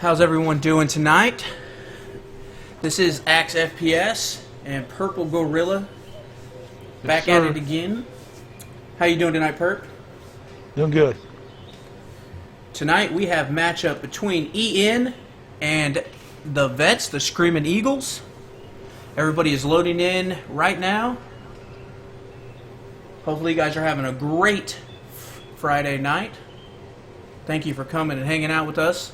How's everyone doing tonight? This is Axe FPS and Purple Gorilla back at it again. How you doing tonight, Perp? Doing good. Tonight we have matchup between EN and the Vets, the Screaming Eagles. Everybody is loading in right now. Hopefully you guys are having a great Friday night. Thank you for coming and hanging out with us.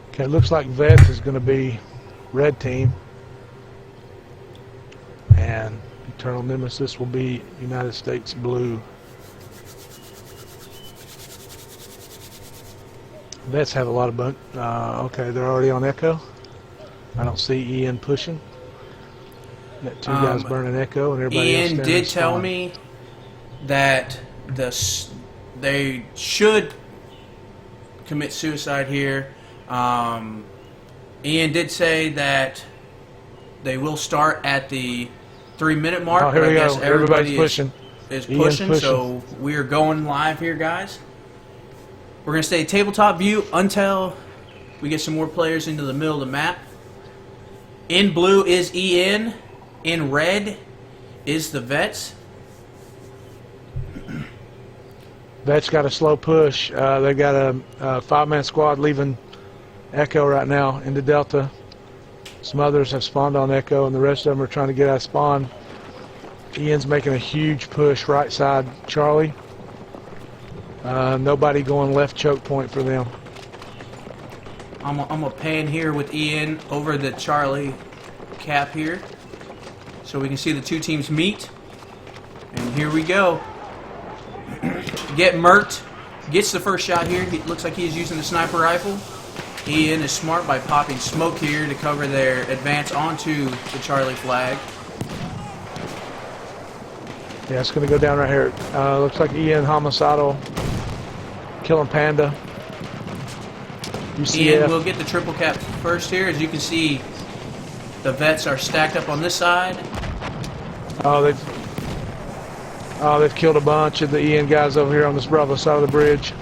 Okay, it looks like Vets is going to be red team, and Eternal Nemesis will be United States blue. Vets have a lot of bunk. Okay, they're already on Echo. I don't see Ian pushing. Got two guys burning Echo, and everybody else. Ian did tell me that they should commit suicide here. Ian did say that they will start at the 3-minute mark. Oh, here we go. Everybody's pushing. Is pushing, so we are going live here, guys. We're going to stay tabletop view until we get some more players into the middle of the map. In blue is EN. In red is the Vets. Vets got a slow push. They got a 5-man squad leaving Echo right now into Delta. Some others have spawned on Echo, and the rest of them are trying to get out of spawn. Ian's making a huge push right side Charlie. Nobody going left choke point for them. I'm a pan here with Ian over the Charlie cap here, so we can see the two teams meet. And here we go. Get murked. Gets the first shot here. It looks like he's using the sniper rifle. Ian is smart by popping smoke here to cover their advance onto the Charlie flag. Yeah, it's going to go down right here. Looks like Ian homicidal, killing Panda. UCF. Ian will get the triple cap first here. As you can see, the Vets are stacked up on this side. They've killed a bunch of the Ian guys over here on this Bravo side of the bridge.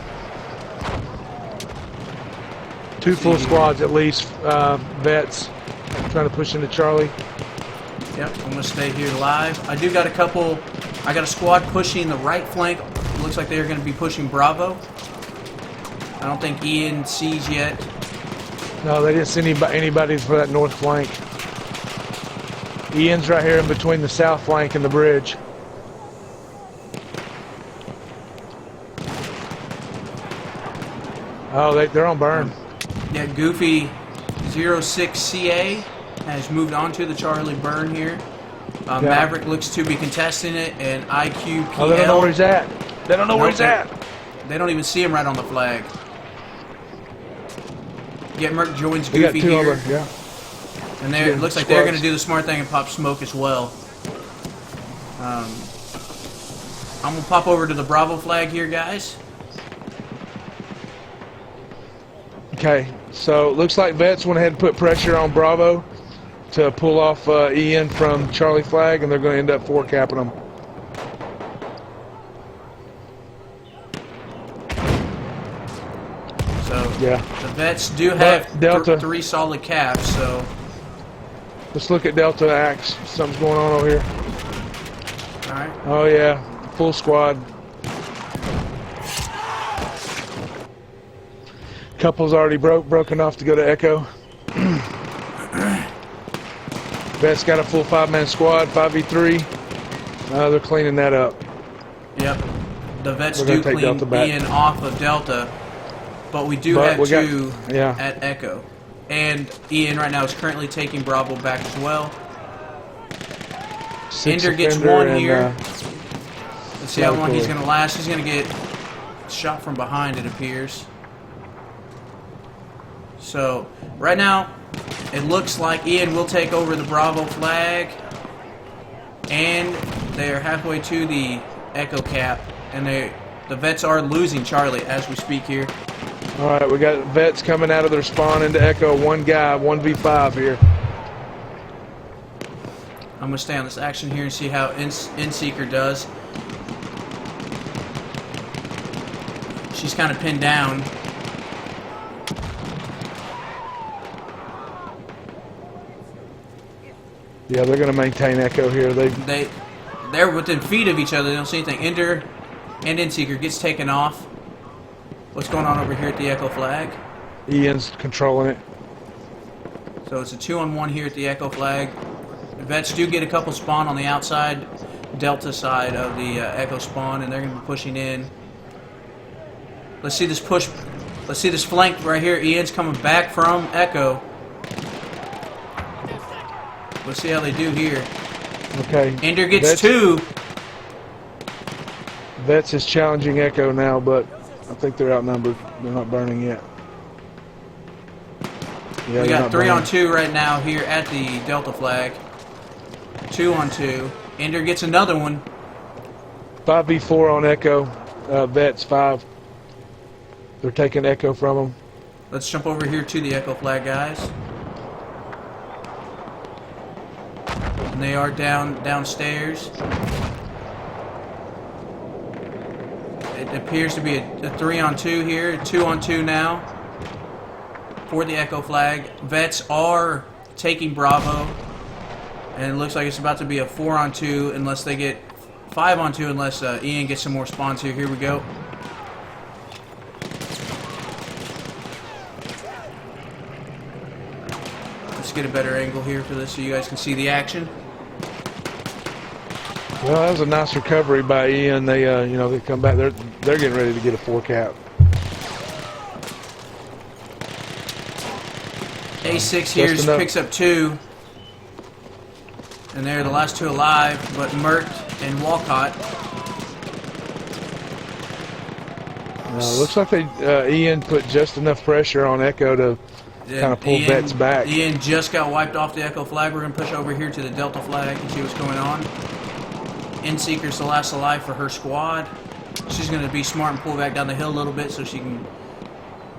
Two full squads at least. Vets trying to push into Charlie. Yep, I'm going to stay here live. I do got a couple. I got a squad pushing the right flank. It looks like they're going to be pushing Bravo. I don't think Ian sees yet. No, they didn't see anybody for that north flank. Ian's right here in between the south flank and the bridge. Oh, they're on burn. Yeah, Goofy 06CA has moved on to the Charlie burn here. Yeah. Maverick looks to be contesting it, and IQPL. Oh, they don't know where he's at. They don't know where he's at. They don't even see him right on the flag. Get Merc joins Goofy here. Over, yeah. And it looks like they're going to do the smart thing and pop smoke as well. I'm going to pop over to the Bravo flag here, guys. Okay, so it looks like Vets went ahead and put pressure on Bravo to pull off Ian from Charlie flag, and they're going to end up 4-capping them. So yeah, the Vets do have Delta 3 solid caps, so let's look at Delta Axe. Something's going on over here. all right. Oh yeah, full squad. Couple's already broken off to go to Echo. Vets got a full 5-man squad, 5v3. They're cleaning that up. Yep. The Vets do clean Ian off of Delta, but we do have two at Echo. And Ian right now is currently taking Bravo back as well. Ender gets one here. Let's see how long he's going to last. He's going to get shot from behind, it appears. So, right now, it looks like Ian will take over the Bravo flag. And they are halfway to the Echo cap. And the Vets are losing Charlie as we speak here. Alright, we got Vets coming out of their spawn into Echo. One guy, 1v5 here. I'm going to stay on this action here and see how Inseeker does. She's kind of pinned down. Yeah, they're going to maintain Echo here. They're within feet of each other. They don't see anything. Ender and Inseeker gets taken off. What's going on over here at the Echo flag? Ian's controlling it. So it's a 2-on-1 here at the Echo flag. The Vets do get a couple spawn on the outside Delta side of the Echo spawn, and they're going to be pushing in. Let's see this push. Let's see this flank right here. Ian's coming back from Echo. Let's see how they do here. Okay. Ender gets 2. Vets is challenging Echo now, but I think they're outnumbered. They're not burning yet. Yeah, we got 3-on-2 right now here at the Delta flag. 2-on-2. Ender gets another one. 5v4 on Echo. Vets 5. They're taking Echo from them. Let's jump over here to the Echo flag, guys. And they are downstairs. It appears to be a 3-on-2 here. 2-on-2 now for the Echo flag. Vets are taking Bravo. And it looks like it's about to be a 4-on-2 unless they get 5-on-2 unless Ian gets some more spawns here. Here we go. Let's get a better angle here for this so you guys can see the action. Well, that was a nice recovery by Ian. They, they come back. They're getting ready to get a 4-cap. A6 here picks up 2. And they're the last 2 alive, but Mert and Walcott. Looks like Ian put just enough pressure on Echo to kind of pull Vets back. Ian just got wiped off the Echo flag. We're going to push over here to the Delta flag and see what's going on. Inseeker's the last alive for her squad. She's going to be smart and pull back down the hill a little bit so she can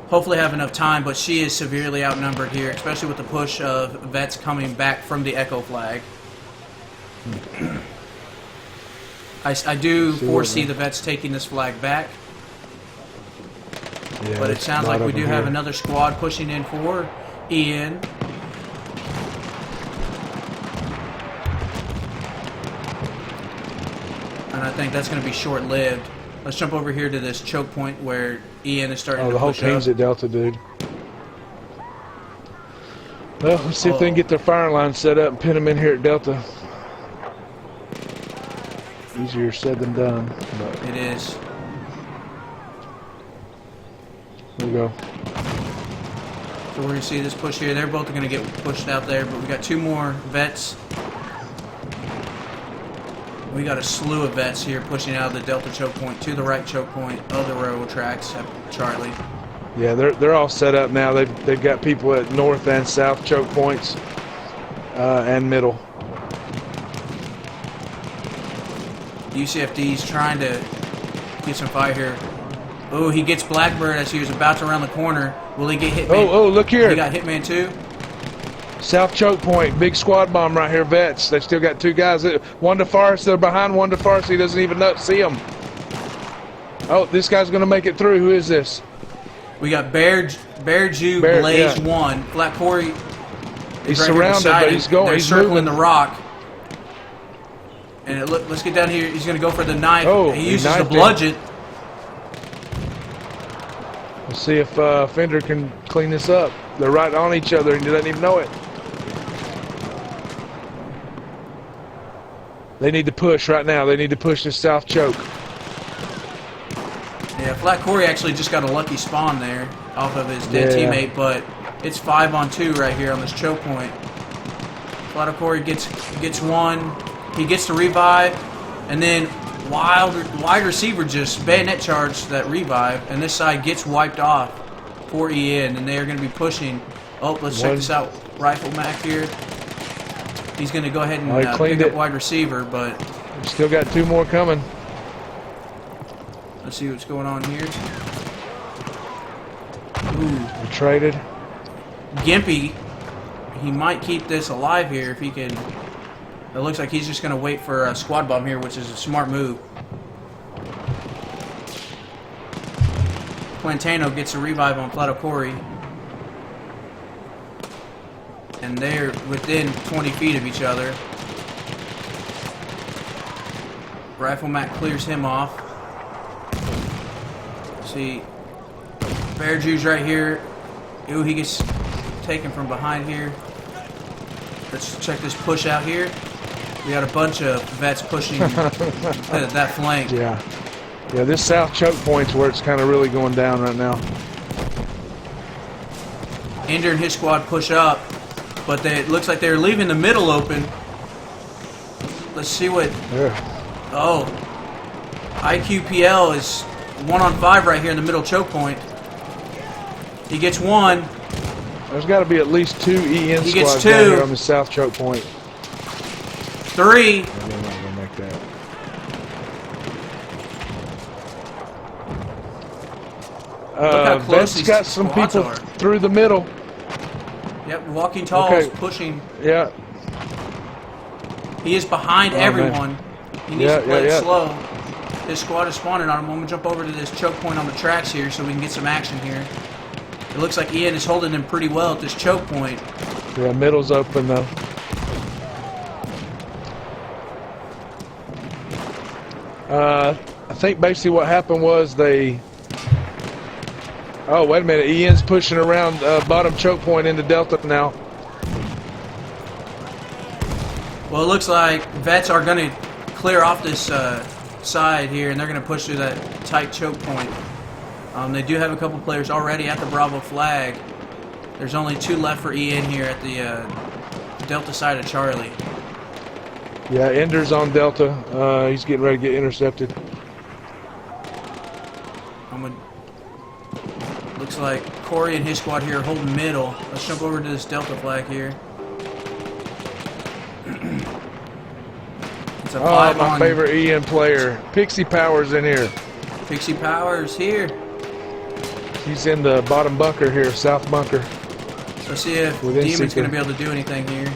hopefully have enough time, but she is severely outnumbered here, especially with the push of Vets coming back from the Echo flag. I do foresee the Vets taking this flag back. Yeah, but it sounds like we do have another squad pushing in for Ian. And I think that's going to be short-lived. Let's jump over here to this choke point where Ian is starting to push up. The whole team's at Delta, dude. Well, let's see if they can get their firing line set up and pin them in here at Delta. Easier said than done. But it is. There we go. So we're going to see this push here. They're both going to get pushed out there, but we got 2 more Vets. We got a slew of Vets here pushing out of the Delta choke point to the right choke point of the railroad tracks at Charlie. Yeah, they're all set up now. They've got people at north and south choke points and middle. UCFD's trying to get some fire here. Oh, he gets Blackbird as he was about to round the corner. Will he get Hitman? Oh, look here. He got Hitman too. South choke point. Big squad bomb right here, Vets. They still got 2 guys. One to Forrest. They're behind one to Forrest. He doesn't even see him. Oh, this guy's going to make it through. Who is this? We got Bear Jew Blaze 1. Flat Corey. He's surrounded, but he's going. They're circling the rock. And let's get down here. He's going to go for the knife. Oh, he uses the bludgeon. Let's see if Fender can clean this up. They're right on each other and he doesn't even know it. They need to push right now. They need to push this south choke. Yeah, Flat Corey actually just got a lucky spawn there off of his dead teammate, but it's 5-on-2 right here on this choke point. Flat Corey gets 1. He gets to revive, and then wide receiver just bayonet charged that revive, and this side gets wiped off for Ian, and they are going to be pushing. Oh, let's check this out. Rifle Mac here. He's going to go ahead and pick up wide receiver, but we've still got 2 more coming. Let's see what's going on here. Ooh, we traded. Gimpy, he might keep this alive here if he can. It looks like he's just going to wait for a squad bomb here, which is a smart move. Quentin gets a revive on Flato Corey. And they're within 20 feet of each other. Rifle Mac clears him off. See, Bear Jew's right here. Ooh, he gets taken from behind here. Let's check this push out here. We got a bunch of vets pushing that flank. Yeah. Yeah, this south choke point's where it's kind of really going down right now. Ender and his squad push up, but it looks like they're leaving the middle open. Let's see what... Yeah. Oh. IQPL is 1-on-5 right here in the middle choke point. He gets one. There's got to be at least 2 EN He gets squads 2. down here on the south choke point. 3. They're not going to make that. Look how close Vet's these got some squads people are. through the middle. Yep, Walking Tall is Okay. pushing. Yeah. He is behind everyone. He needs to play it slow. His squad is spawning on him. I'm going to jump over to this choke point on the tracks here so we can get some action here. It looks like Ian is holding him pretty well at this choke point. Yeah, middle's open though. I think basically what happened was they... Oh, wait a minute. Ian's pushing around bottom choke point into Delta now. Well, it looks like vets are going to clear off this side here, and they're going to push through that tight choke point. They do have a couple players already at the Bravo flag. There's only 2 left for Ian here at the Delta side of Charlie. Yeah, Ender's on Delta. He's getting ready to get intercepted. Looks like Corey and his squad here are holding middle. Let's jump over to this Delta flag here. It's a 5 my on favorite EN player. Pixie Power's in here. Pixie Powers here. He's in the bottom bunker here, south bunker. Let's see if Within Demon's Seeker. going to be able to do anything here.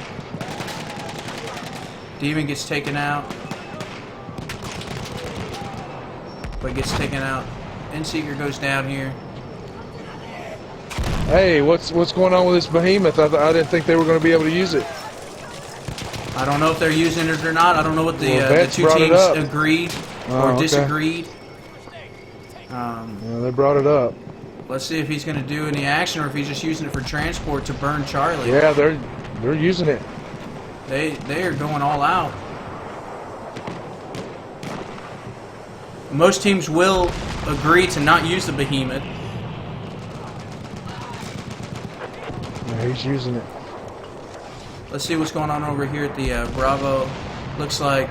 Demon gets taken out. But gets taken out. Seeker goes down here. Hey, what's going on with this behemoth? I didn't think they were going to be able to use it. I don't know if they're using it or not. I don't know what the 2 brought it teams up. agreed Oh, or okay. disagreed. Yeah, they brought it up. Let's see if he's going to do any action or if he's just using it for transport to burn Charlie. Yeah, they're using it. They are going all out. Most teams will agree to not use the behemoth. Yeah, he's using it. Let's see what's going on over here at the Bravo. Looks like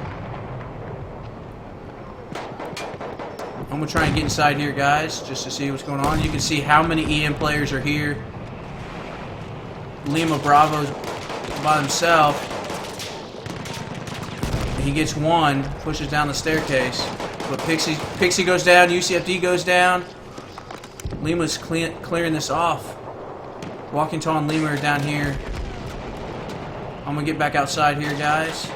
I'm going to try and get inside here, guys, just to see what's going on. You can see how many EM players are here. Lima Bravo's by himself. He gets 1, pushes down the staircase. But Pixie goes down, UCFD goes down. Lima's clearing this off. Walking Tall and Lima are down here. I'm going to get back outside here, guys.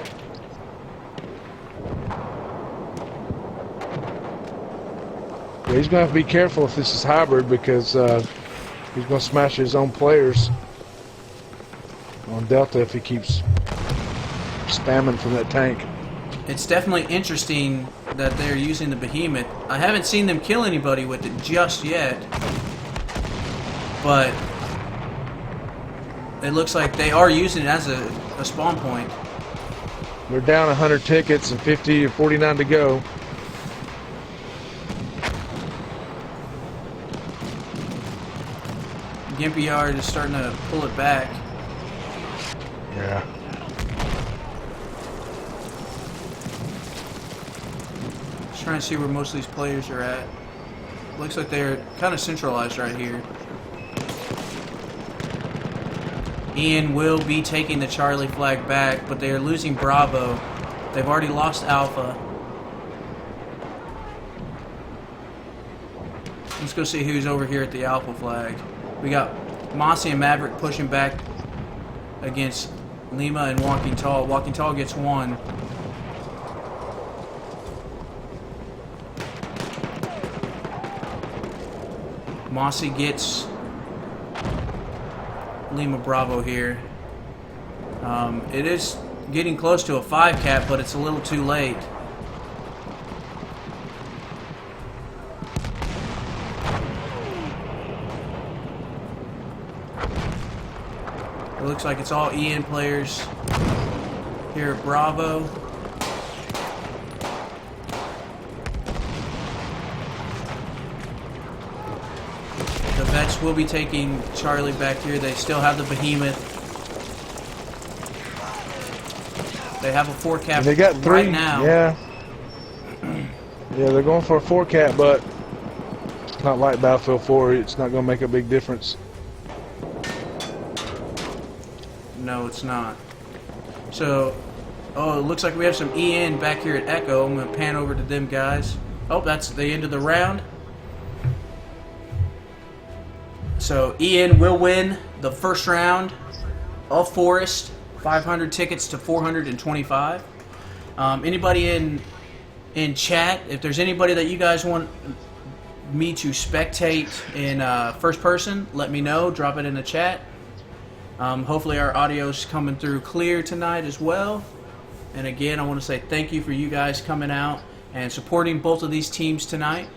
Yeah, he's going to have to be careful if this is hybrid because he's going to smash his own players on Delta if he keeps spamming from that tank. It's definitely interesting that they're using the behemoth. I haven't seen them kill anybody with it just yet. But it looks like they are using it as a spawn point. They're down 100 tickets and 50 or 49 to go. Gimpy Yard is starting to pull it back. Yeah. Just trying to see where most of these players are at. Looks like they're kind of centralized right here. Ian will be taking the Charlie flag back, but they are losing Bravo. They've already lost Alpha. Let's go see who's over here at the Alpha flag. We got Mossy and Maverick pushing back against Lima and Walking Tall. Walking Tall gets 1. Mossy gets Lima Bravo here. It is getting close to a 5 cap, but it's a little too late. It looks like it's all EN players here at Bravo. The Vets will be taking Charlie back here. They still have the Behemoth. They have a 4 cap they got 3 right now. Yeah. Yeah, they're going for a 4 cap, but it's not like Battlefield 4. It's not going to make a big difference. No, it's not. So, oh, it looks like we have some EN back here at Echo. I'm going to pan over to them guys. Oh, that's the end of the round. So, EN will win the first round of Forest. 500 tickets to 425. Anybody in chat, if there's anybody that you guys want me to spectate in first person, let me know. Drop it in the chat. Hopefully our audio's coming through clear tonight as well. And again, I want to say thank you for you guys coming out and supporting both of these teams tonight.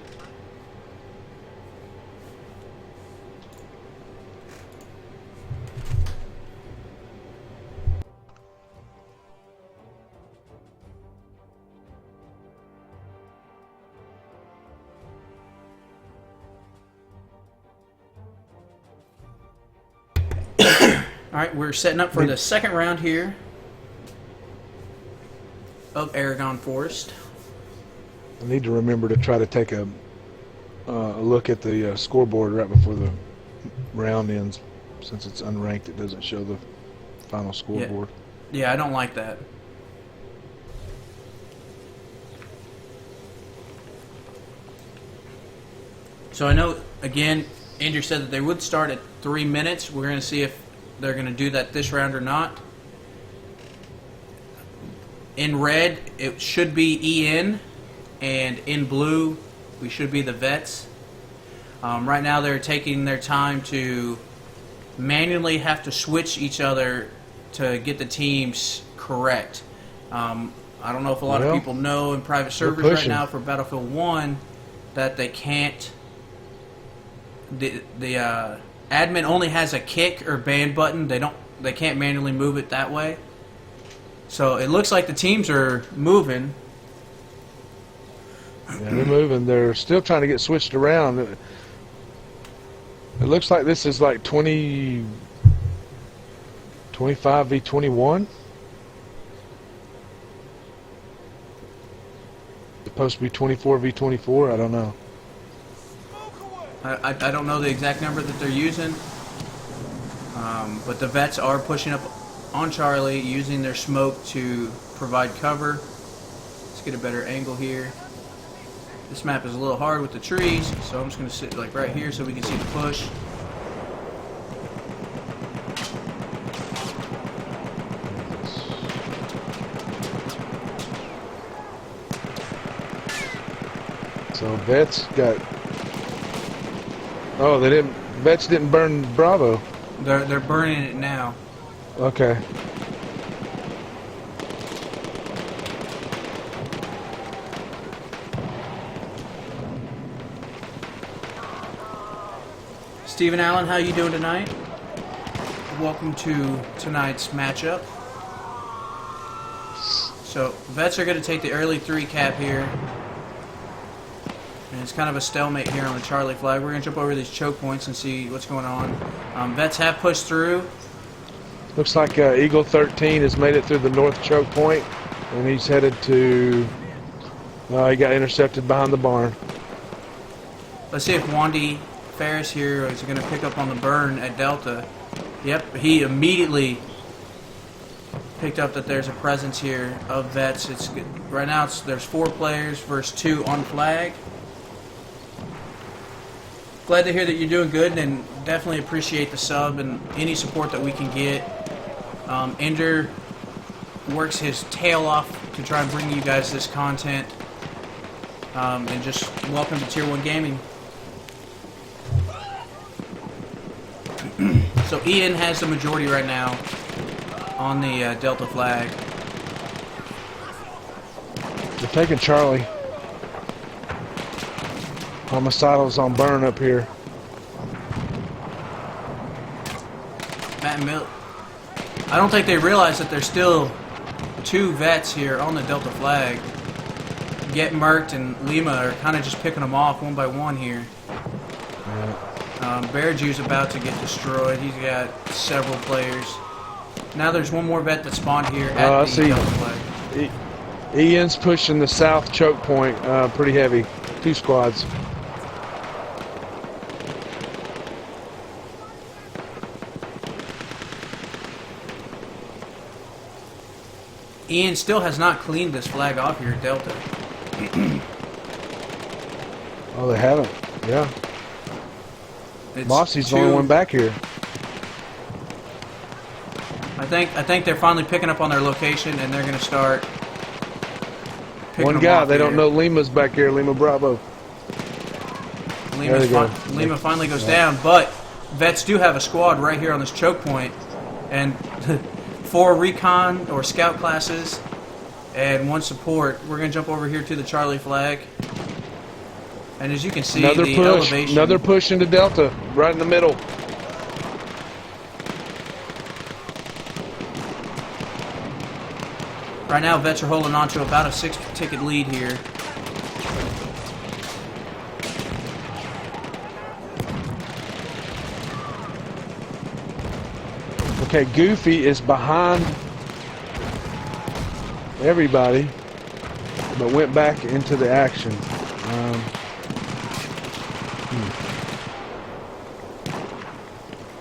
Alright, we're setting up for the second round here of Argonne Forest. I need to remember to try to take a look at the scoreboard right before the round ends. Since it's unranked, it doesn't show the final scoreboard. Yeah, I don't like that. So I know, again, Andrew said that they would start at 3 minutes. We're going to see if they're going to do that this round or not. In red, it should be EN, and in blue, we should be the Vets. Right now, they're taking their time to manually have to switch each other to get the teams correct. I don't know if a lot of people know in private servers right now for Battlefield 1 that they can't. The admin only has a kick or ban button. They can't manually move it that way. So it looks like the teams are moving. Yeah, they're moving. They're still trying to get switched around. It looks like this is like 25 v 21. Supposed to be 24 v 24. I don't know. I don't know the exact number that they're using, but the Vets are pushing up on Charlie, using their smoke to provide cover. Let's get a better angle here. This map is a little hard with the trees, so I'm just going to sit like right here so we can see the push. So Vets got. Oh, they didn't. Vets didn't burn Bravo. They're burning it now. Okay. Stephen Allen, how you doing tonight? Welcome to tonight's matchup. So Vets are going to take the early 3 cap here. And it's kind of a stalemate here on the Charlie flag. We're going to jump over these choke points and see what's going on. Vets have pushed through. Looks like Eagle 13 has made it through the north choke point, and he's headed to. He got intercepted behind the barn. Let's see if Wandy Ferris here is going to pick up on the burn at Delta. Yep, he immediately picked up that there's a presence here of Vets. It's right now. There's 4 players versus 2 on flag. Glad to hear that you're doing good, and definitely appreciate the sub and any support that we can get. Ender works his tail off to try and bring you guys this content. And just welcome to Tier 1 Gaming. So Ian has the majority right now on the Delta flag. They're taking Charlie. Homicidal's on burn up here. Matt and Mill. I don't think they realize that there's still 2 vets here on the Delta flag. Get Merked and Lima are kind of just picking them off one by one here. Bear Jew's about to get destroyed. He's got several players. Now there's one more vet that spawned here at the Delta flag. Ian's pushing the south choke point pretty heavy. 2 squads. Ian still has not cleaned this flag off here at Delta. Oh, they haven't. Yeah. Mossy's the only one back here. I think they're finally picking up on their location, and they're going to start picking One them guy, off they here. don't know Lima's back here. Lima Bravo. Lima finally goes down, but vets do have a squad right here on this choke point, and 4 recon or scout classes and 1 support. We're going to jump over here to the Charlie flag. And as you can see, Another the push. elevation. Another push into Delta, right in the middle. Right now, vets are holding on to about a 6-ticket lead here. Okay, Goofy is behind everybody, but went back into the action.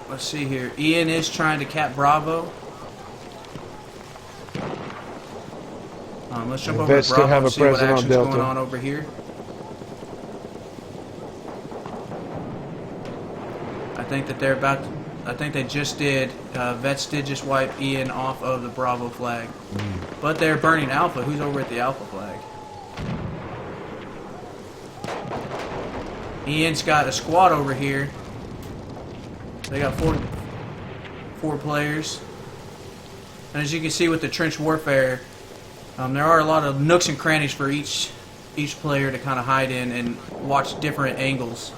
Let's see here. Ian is trying to cap Bravo. Let's jump over Vets to still Bravo have a and see what presence on action's Delta. going on over here. I think that they're about to, I think they just did. Vets did just wipe Ian off of the Bravo flag. But they're burning Alpha. Who's over at the Alpha flag? Ian's got a squad over here. They got four players. And as you can see with the trench warfare, there are a lot of nooks and crannies for each player to kind of hide in and watch different angles.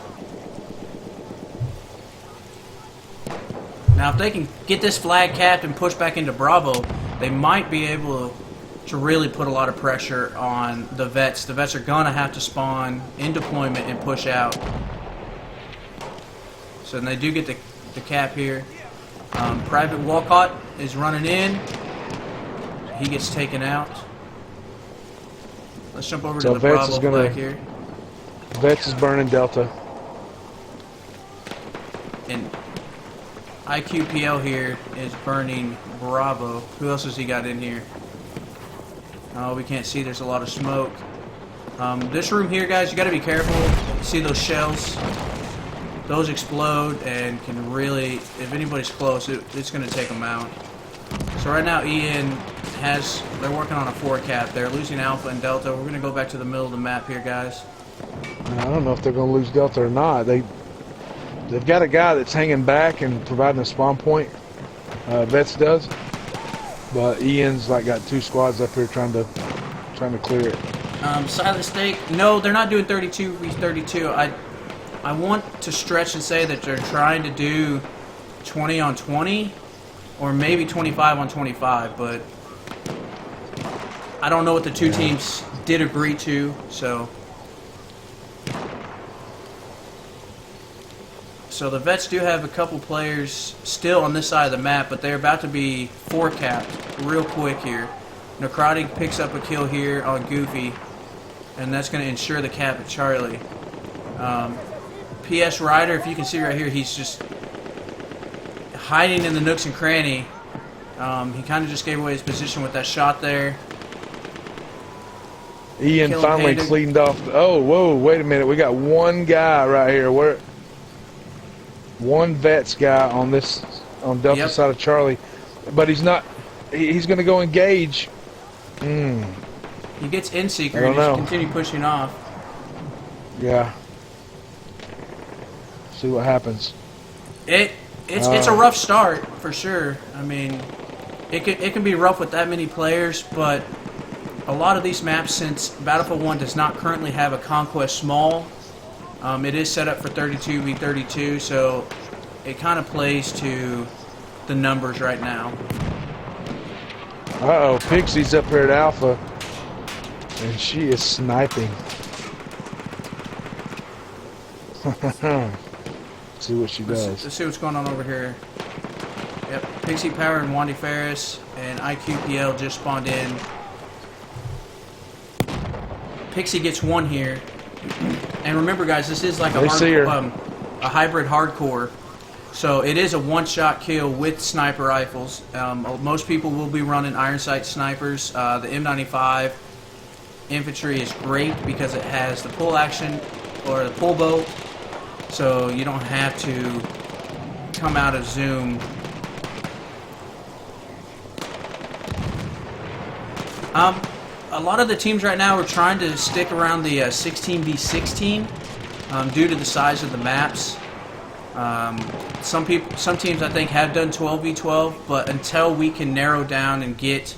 Now, if they can get this flag capped and push back into Bravo, they might be able to really put a lot of pressure on the vets. The vets are going to have to spawn in deployment and push out. So then they do get the cap here. Private Walcott is running in. He gets taken out. Let's jump over So to the Vets Bravo is gonna- flag here. Vets is burning Delta. And IQPL here is burning Bravo. Who else has he got in here? Oh, we can't see. There's a lot of smoke. This room here, guys, you got to be careful. You see those shells? Those explode and can really, if anybody's close, it's going to take them out. So right now, Ian they're working on a 4 cap. They're losing Alpha and Delta. We're going to go back to the middle of the map here, guys. I don't know if they're going to lose Delta or not. They've got a guy that's hanging back and providing a spawn point. Vets does, but Ian's like got 2 squads up here trying to clear it. Silent Stake. No, they're not doing 32 v 32. I want to stretch and say that they're trying to do 20 on 20, or maybe 25 on 25, but I don't know what the 2 teams did agree to, so the vets do have a couple players still on this side of the map, but they're about to be 4 capped real quick here. Necrotic picks up a kill here on Goofy, and that's going to ensure the cap at Charlie. PS Ryder, if you can see right here, he's just hiding in the nooks and cranny. He kind of just gave away his position with that shot there. Ian Kill finally Hayden. cleaned off. Oh, whoa, wait a minute. We got one guy right here. One Vets guy on Delta Yep. side of Charlie, but he's not. He's going to go engage. He gets in Seeker I and don't just know. continue pushing off. Yeah. See what happens. It It's a rough start for sure. I mean, it can be rough with that many players, but a lot of these maps, since Battlefield 1 does not currently have a Conquest Small, it is set up for 32v32, so it kind of plays to the numbers right now. Uh-oh, Pixie's up here at Alpha, and she is sniping. See what she does. Let's see what's going on over here. Yep, Pixie Power and Wandy Ferris and IQPL just spawned in. Pixie gets one here. And remember, guys, this is like a hybrid hardcore. So it is a one-shot kill with sniper rifles. Most people will be running iron sight snipers. The M95 infantry is great because it has the pull action or the pull bow, so you don't have to come out of zoom. A lot of the teams right now are trying to stick around the 16v16 due to the size of the maps. Some teams I think have done 12v12, but until we can narrow down and get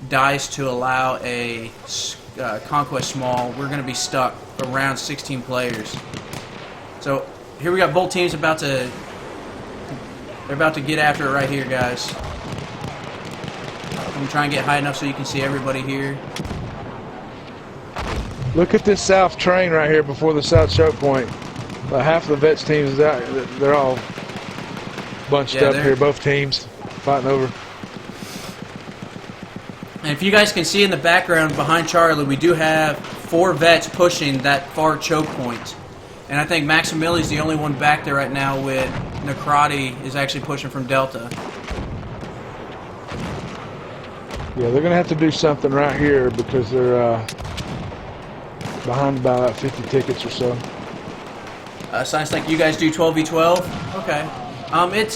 DICE to allow a Conquest Small, we're going to be stuck around 16 players. So here we got both teams about to get after it right here, guys. I'm going to try and get high enough so you can see everybody here. Look at this south train right here before the south choke point. Half of the Vets teams is out. They're all bunched up here, both teams fighting over. And if you guys can see in the background behind Charlie, we do have 4 Vets pushing that far choke point. And I think Maximili's the only one back there right now with Necrati is actually pushing from Delta. Yeah, they're going to have to do something right here because they're behind by about 50 tickets or so. Sounds like you guys do 12v12? Okay.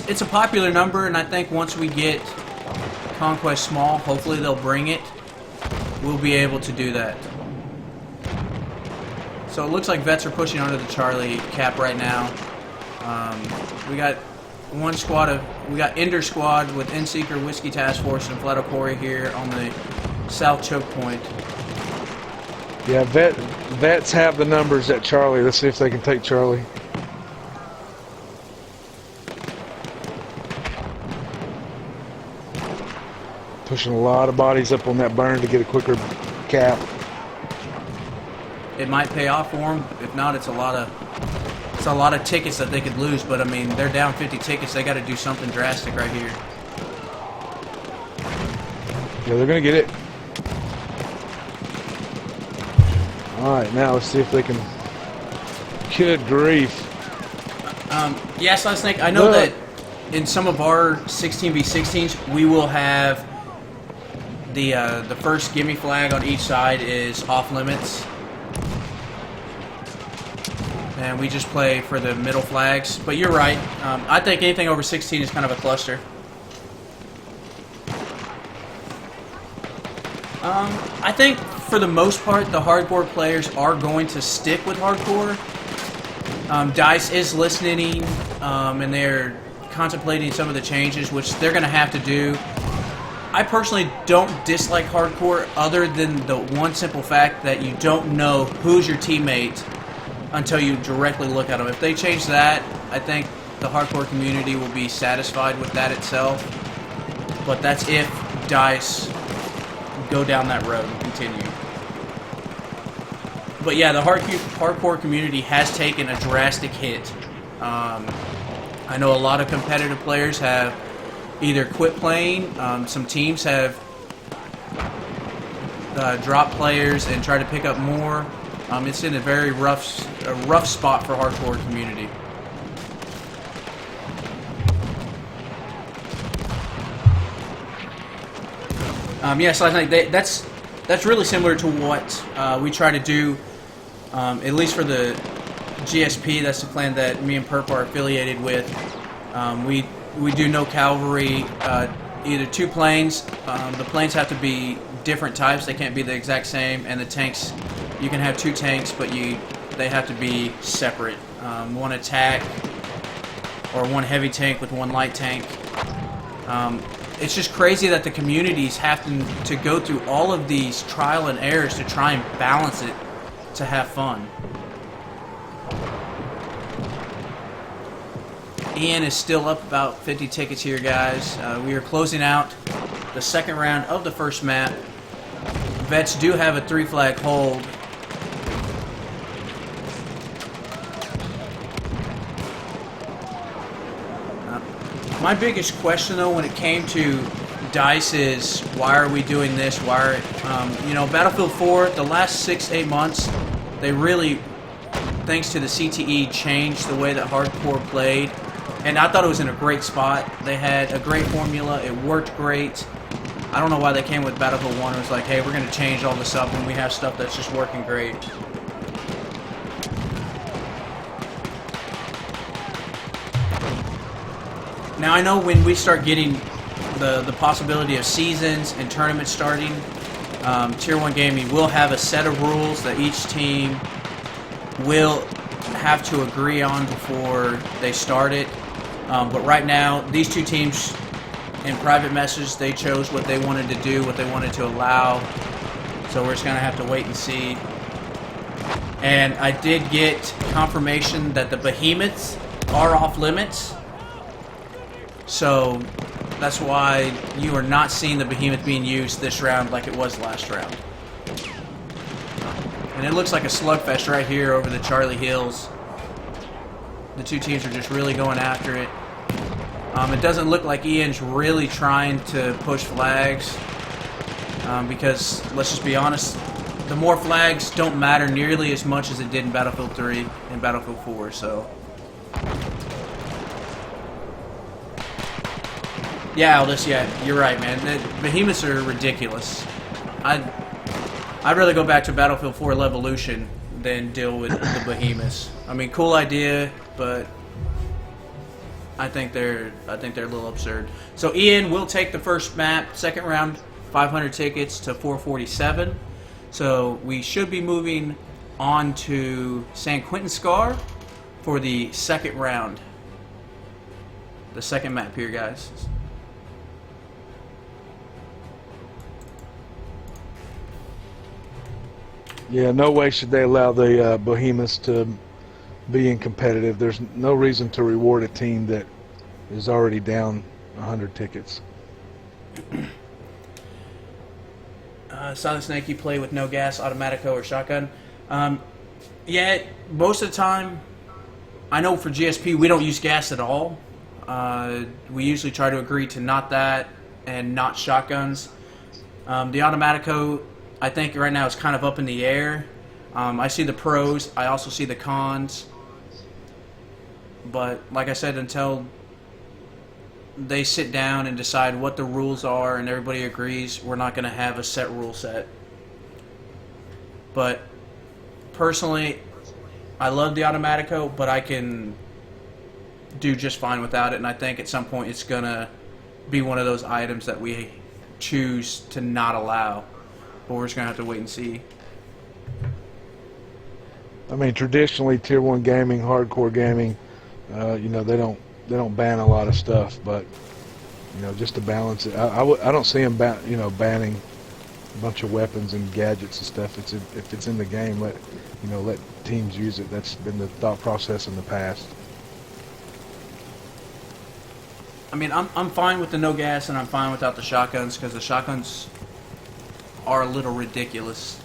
It's a popular number, and I think once we get Conquest Small, hopefully they'll bring it, we'll be able to do that. So it looks like Vets are pushing under the Charlie cap right now. We got one squad we got Ender Squad with N-Seeker, Whiskey Task Force, and Flato Quarry here on the south choke point. Yeah, Vets have the numbers at Charlie. Let's see if they can take Charlie. Pushing a lot of bodies up on that burn to get a quicker cap. It might pay off for them. If not, it's a lot of tickets that they could lose. But I mean, they're down 50 tickets. They got to do something drastic right here. Yeah, they're gonna get it. All right, now let's see if they can. Good grief. Yes, Last Snake. I know that in some of our 16v16s, we will have the first gimme flag on each side is off limits, and we just play for the middle flags. But you're right. I think anything over 16 is kind of a cluster. I think for the most part, the hardcore players are going to stick with hardcore. DICE is listening, and they're contemplating some of the changes, which they're going to have to do. I personally don't dislike hardcore other than the one simple fact that you don't know who's your teammate until you directly look at them. If they change that, I think the hardcore community will be satisfied with that itself. But that's if DICE go down that road and continue. But yeah, the hardcore community has taken a drastic hit. I know a lot of competitive players have either quit playing. Some teams have dropped players and tried to pick up more. It's in a very rough spot for hardcore community. Yes, I think that's really similar to what we try to do, at least for the GSP. That's the clan that me and Perp are affiliated with. We do no cavalry, either 2 planes. The planes have to be different types; they can't be the exact same. And the tanks, you can have 2 tanks, but they have to be separate. One attack or one heavy tank with one light tank. It's just crazy that the communities have to go through all of these trial and errors to try and balance it to have fun. Ian is still up about 50 tickets here, guys. We are closing out the second round of the first map. Vets do have a 3-flag hold. My biggest question, though, when it came to DICE is, why are we doing this? Why are, you know, Battlefield 4, the last 6-8 months, they really, thanks to the CTE, changed the way that hardcore played. And I thought it was in a great spot. They had a great formula. It worked great. I don't know why they came with Battlefield 1. It was like, hey, we're going to change all this up when we have stuff that's just working great. Now, I know when we start getting the possibility of seasons and tournaments starting, Tier 1 Gaming will have a set of rules that each team will have to agree on before they start it. But right now, these two teams, in private message, they chose what they wanted to do, what they wanted to allow. So we're just going to have to wait and see. And I did get confirmation that the behemoths are off limits. So that's why you are not seeing the behemoth being used this round like it was last round. And it looks like a slugfest right here over the Charlie Hills. The two teams are just really going after it. It doesn't look like Ian's really trying to push flags because, let's just be honest, the more flags don't matter nearly as much as it did in Battlefield 3 and Battlefield 4, so... Yeah, Aldous, yeah, you're right, man. The behemoths are ridiculous. I'd rather go back to Battlefield 4 Levolution than deal with the behemoths. I mean, cool idea, but I think they're a little absurd. So Ian will take the first map, second round, 500 tickets to 447. So we should be moving on to San Quentin Scar for the second round. The second map here, guys. Yeah, no way should they allow the behemoths to be in competitive. There's no reason to reward a team that is already down 100 tickets. Silent Snake, you play with no gas, automatico, or shotgun. Yeah, most of the time, I know for GSP we don't use gas at all. We usually try to agree to not that and not shotguns. The automatico, I think right now is kind of up in the air. I see the pros. I also see the cons. But like I said, until they sit down and decide what the rules are and everybody agrees, we're not going to have a set rule set. But personally, I love the automatico, but I can do just fine without it. And I think at some point it's going to be one of those items that we choose to not allow. But we're just going to have to wait and see. I mean, traditionally, Tier 1 gaming, hardcore gaming, you know, they don't ban a lot of stuff, but you know, just to balance it, I don't see them banning a bunch of weapons and gadgets and stuff. If it's in the game, let teams use it. That's been the thought process in the past. I mean, I'm fine with the no gas and I'm fine without the shotguns because the shotguns are a little ridiculous.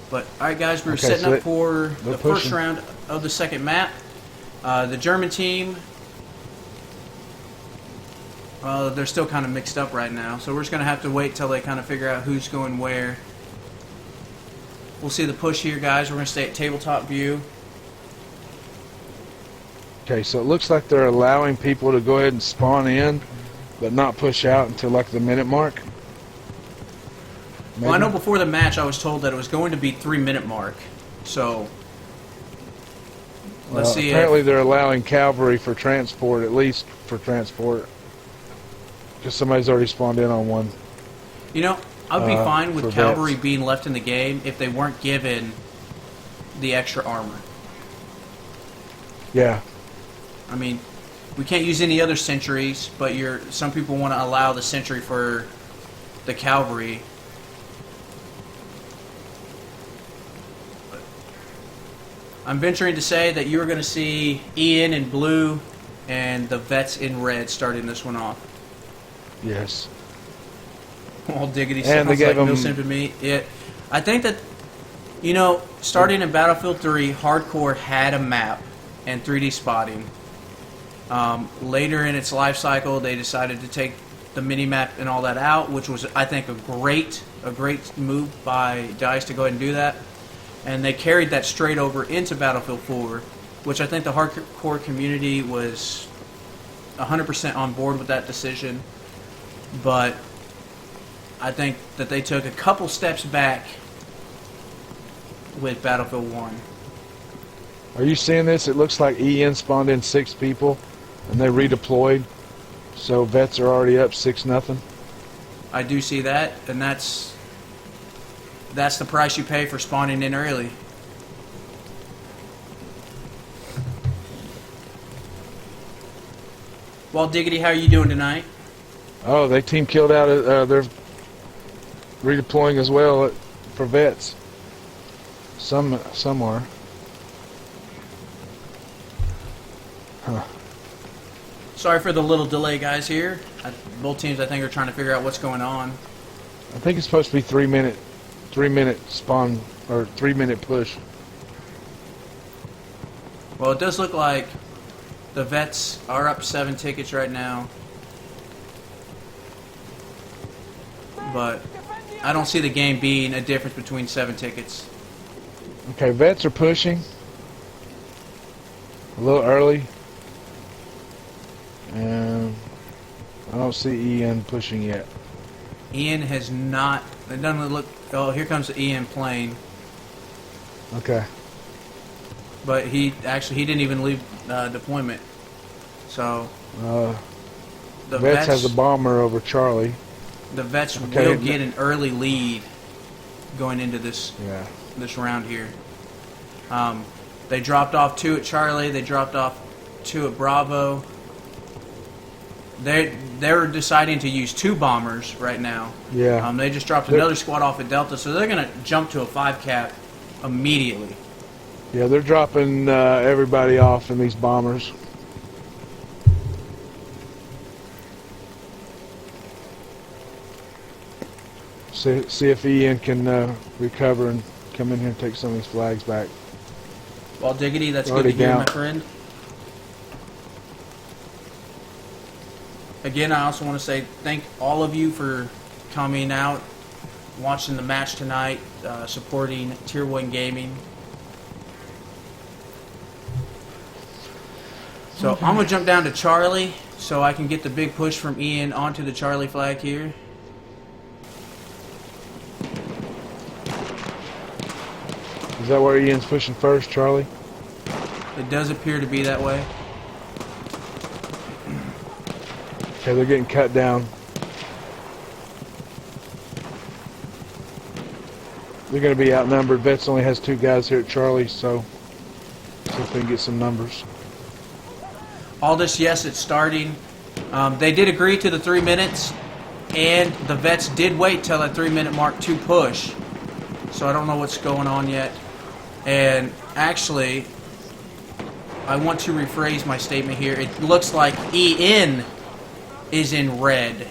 But alright guys, we're setting up for the first round of the second map. The German team, they're still kind of mixed up right now, so we're just going to have to wait till they kind of figure out who's going where. We'll see the push here, guys. We're going to stay at tabletop view. Okay, so it looks like they're allowing people to go ahead and spawn in, but not push out until like the minute mark. Maybe? Well, I know before the match I was told that it was going to be 3-minute mark, so let's see. Apparently they're allowing cavalry for transport, at least for transport, because somebody's already spawned in on one. You know, I'd be fine with cavalry being left in the game if they weren't given the extra armor. Yeah. I mean, we can't use any other sentries, but some people want to allow the sentry for the cavalry. I'm venturing to say that you're going to see Ian in blue and the vets in red starting this one off. Yes. All diggity, And they sounds gave like them, Milsim to me. I think that, you know, starting in Battlefield 3, Hardcore had a map and 3D spotting. Later in its life cycle, they decided to take the mini-map and all that out, which was, I think, a great move by DICE to go ahead and do that. And they carried that straight over into Battlefield 4, which I think the hardcore community was 100% on board with that decision. But I think that they took a couple steps back with Battlefield 1. Are you seeing this? It looks like EN spawned in 6 people, and they redeployed. So vets are already up 6-0. I do see that, and that's the price you pay for spawning in early. Well, Diggity, how are you doing tonight? Oh, they team killed out. They're redeploying as well for vets. Somewhere. Huh. Sorry for the little delay, guys. Here, both teams I think are trying to figure out what's going on. I think it's supposed to be 3-minute spawn or 3-minute push. Well, it does look like the vets are up 7 tickets right now, but I don't see the game being a difference between 7 tickets. Okay, vets are pushing a little early, and I don't see EN pushing yet. Ian has not. It doesn't look. Oh, here comes the Ian plane. Okay. But he didn't even leave deployment. So the vets has a bomber over Charlie. The vets will get an early lead going into this round here. They dropped off 2 at Charlie. They dropped off 2 at Bravo. They're deciding to use 2 bombers right now. Yeah. They just dropped another squad off at Delta, so they're going to jump to a 5 cap immediately. Yeah, they're dropping everybody off in these bombers. See if EN can recover and come in here and take some of these flags back. Well, Diggity, that's Already good to hear, down. my friend. Again, I also want to say thank all of you for coming out, watching the match tonight, supporting Tier 1 Gaming. So I'm going to jump down to Charlie so I can get the big push from Ian onto the Charlie flag here. Is that where Ian's pushing first, Charlie? It does appear to be that way. Okay, they're getting cut down. They're going to be outnumbered. Vets only has 2 guys here at Charlie, so see if they can get some numbers. All this, yes, it's starting. They did agree to the 3 minutes, and the vets did wait till that 3-minute mark to push. So I don't know what's going on yet. And actually, I want to rephrase my statement here. It looks like EN is in red,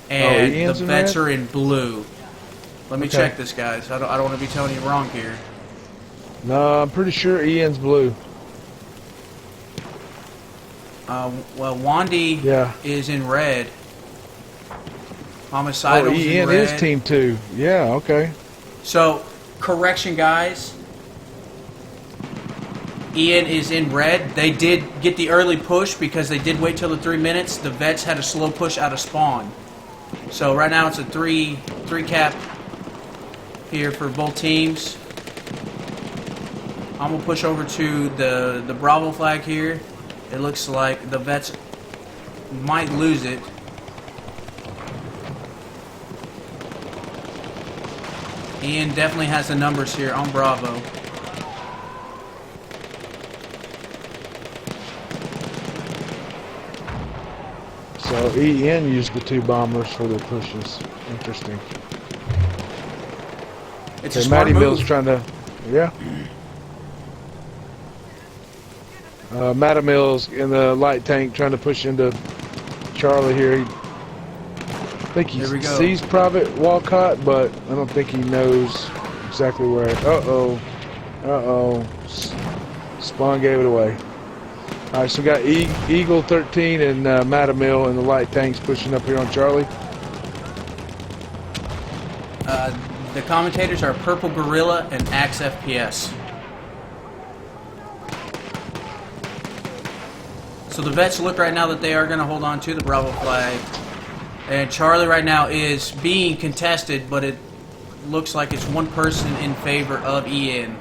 and the Ian's in vets red? are in blue. Let me Okay. check this, guys. I don't want to be telling you wrong here. No, I'm pretty sure Ian's blue. Well, Wandy is in red. Homicidal's in Ian red. is Team 2. Yeah, okay. So, correction, guys. Ian is in red. They did get the early push because they did wait till the 3 minutes. The vets had a slow push out of spawn. So right now it's a three cap here for both teams. I'm gonna push over to the Bravo flag here. It looks like the vets might lose it. Ian definitely has the numbers here on Bravo. So EN used the 2 bombers for their pushes. Interesting. It's a Okay, smart Matty Mills move. trying to, yeah. Matty Mills in the light tank trying to push into Charlie here. I think he There we go. sees Private Walcott, but I don't think he knows exactly where. Uh-oh. Uh-oh. Spawn gave it away. All right, so we got Eagle 13 and Matamil in the light tanks pushing up here on Charlie. The commentators are Purple Gorilla and Axe FPS. So the vets look right now that they are going to hold on to the Bravo flag. And Charlie right now is being contested, but it looks like it's one person in favor of EN.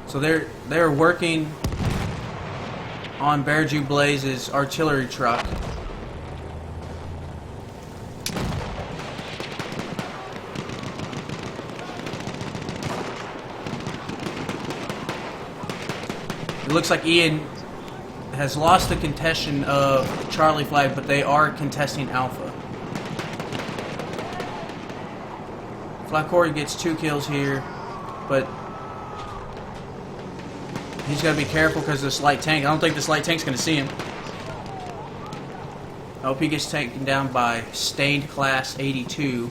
So they're working on Bearju Blaze's artillery truck. It looks like EN has lost the contention of Charlie flag, but they are contesting Alpha. Flat Corey gets 2 kills here, but he's got to be careful because of this light tank. I don't think this light tank's going to see him. I hope he gets taken down by Stained Class 82.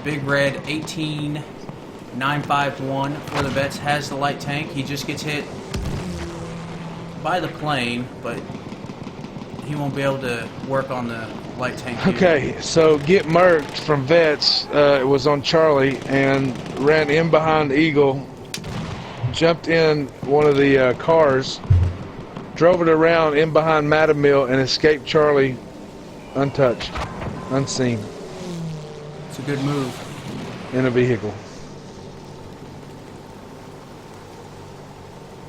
Big Red 18951 for the vets has the light tank. He just gets hit by the plane, but he won't be able to work on the light tank here. Okay, so get murked from vets. It was on Charlie and ran in behind Eagle, jumped in one of the cars, drove it around in behind Matamil, and escaped Charlie untouched, unseen. It's a good move. In a vehicle.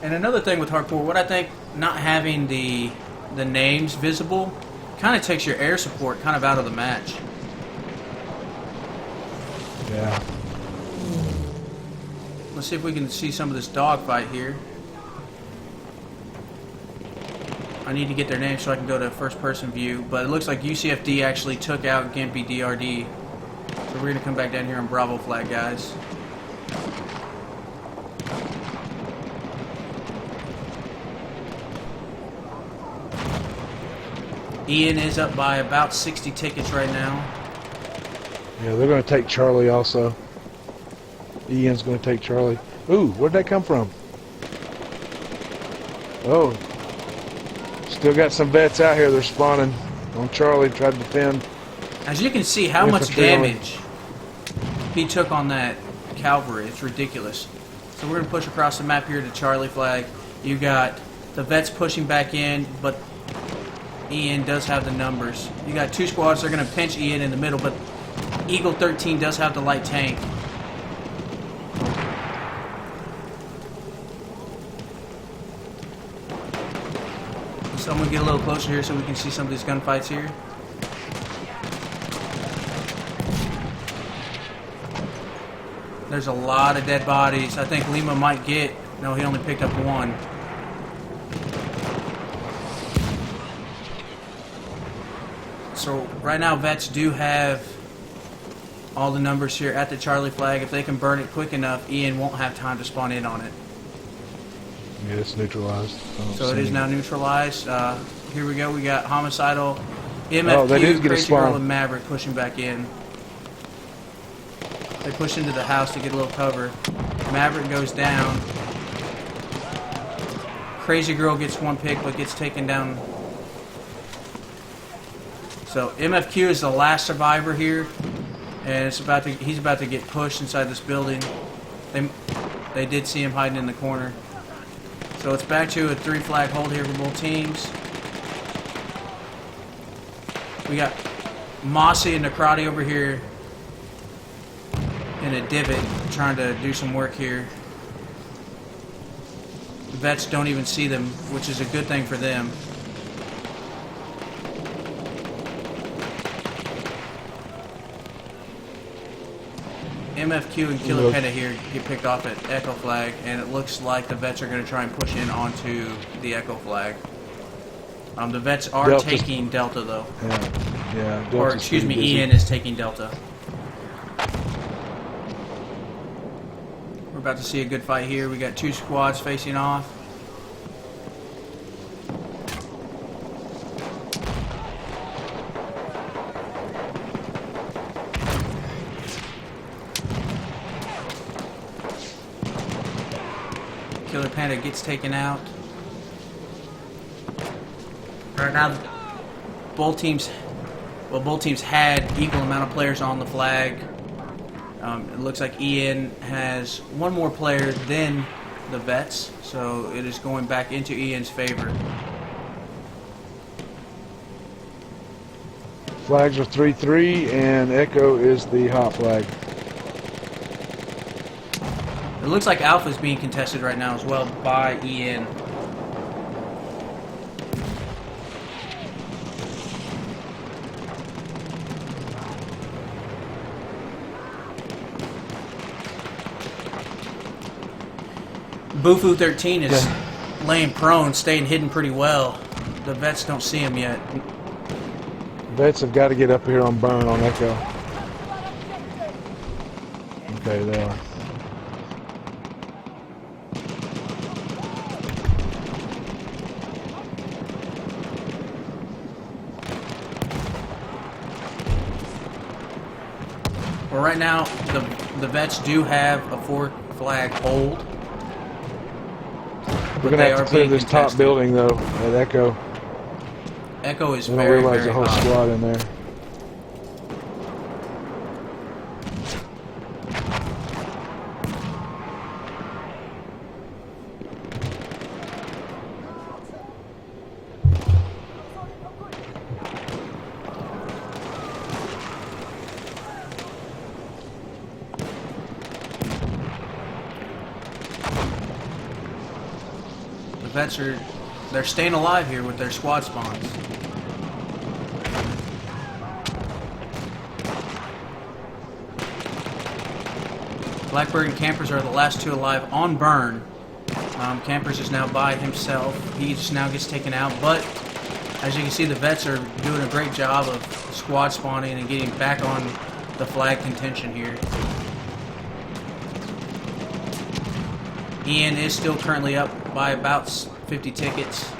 And another thing with hardcore, what I think not having the names visible kind of takes your air support kind of out of the match. Yeah. Let's see if we can see some of this dogfight here. I need to get their names so I can go to first person view, but it looks like UCFD actually took out Gimpy DRD. So we're going to come back down here on Bravo flag, guys. Ian is up by about 60 tickets right now. Yeah, they're going to take Charlie also. Ian's going to take Charlie. Ooh, where'd that come from? Oh. Still got some vets out here. They're spawning on Charlie, tried to defend. As you can see how much damage he took on that cavalry. It's ridiculous. So we're going to push across the map here to Charlie flag. You got the vets pushing back in, but Ian does have the numbers. You got 2 squads. They're going to pinch Ian in the middle, but Eagle 13 does have the light tank. So I'm going to get a little closer here so we can see some of these gunfights here. There's a lot of dead bodies. I think Lima might get... No, he only picked up 1. So right now vets do have all the numbers here at the Charlie flag. If they can burn it quick enough, Ian won't have time to spawn in on it. Yeah, it's neutralized. So it is now neutralized. Here we go. We got Homicidal, MFQ, they did get a Crazy spawn. Girl, and Maverick pushing back in. They push into the house to get a little cover. Maverick goes down. Crazy Girl gets 1 pick but gets taken down. So MFQ is the last survivor here, and he's about to get pushed inside this building. They did see him hiding in the corner. So it's back to a 3 flag hold here for both teams. We got Mossy and Necrati over here in a divot trying to do some work here. The vets don't even see them, which is a good thing for them. MFQ and Killer Panda here get picked off at Echo Flag, and it looks like the Vets are going to try and push in onto the Echo Flag. The Vets are taking Delta, though. Yeah. Or, excuse me, Ian is taking Delta. We're about to see a good fight here. We got two squads facing off. Killer Panda gets taken out. Right now, both teams had equal amount of players on the flag. It looks like Ian has one more player than the Vets, so it is going back into Ian's favor. Flags are 3-3, and Echo is the hot flag. It looks like Alpha is being contested right now as well by Ian. Bufu 13 is laying prone, staying hidden pretty well. The Vets don't see him yet. Vets have got to get up here on burn on Echo. Okay, they are. Well, right now, the Vets do have a 4-flag hold. We're going to have to clear this top building, though, at Echo. Echo is very, very hot. I realize the whole squad in there. Vets they're staying alive here with their squad spawns. Blackbird and Campers are the last two alive on burn. Campers is now by himself. He just now gets taken out, but as you can see, the Vets are doing a great job of squad spawning and getting back on the flag contention here. Ian is still currently up by about 50 tickets.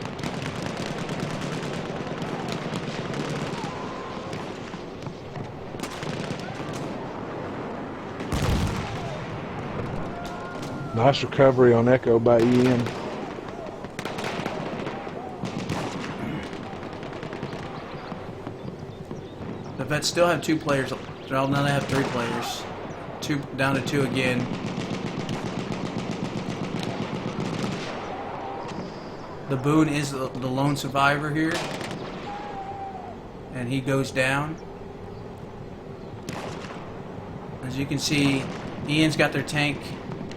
Nice recovery on Echo by Ian. The Vets still have 2 players. Well, now they have 3 players. Down to 2 again. The Boone is the lone survivor here. And he goes down. As you can see, Ian's got their tank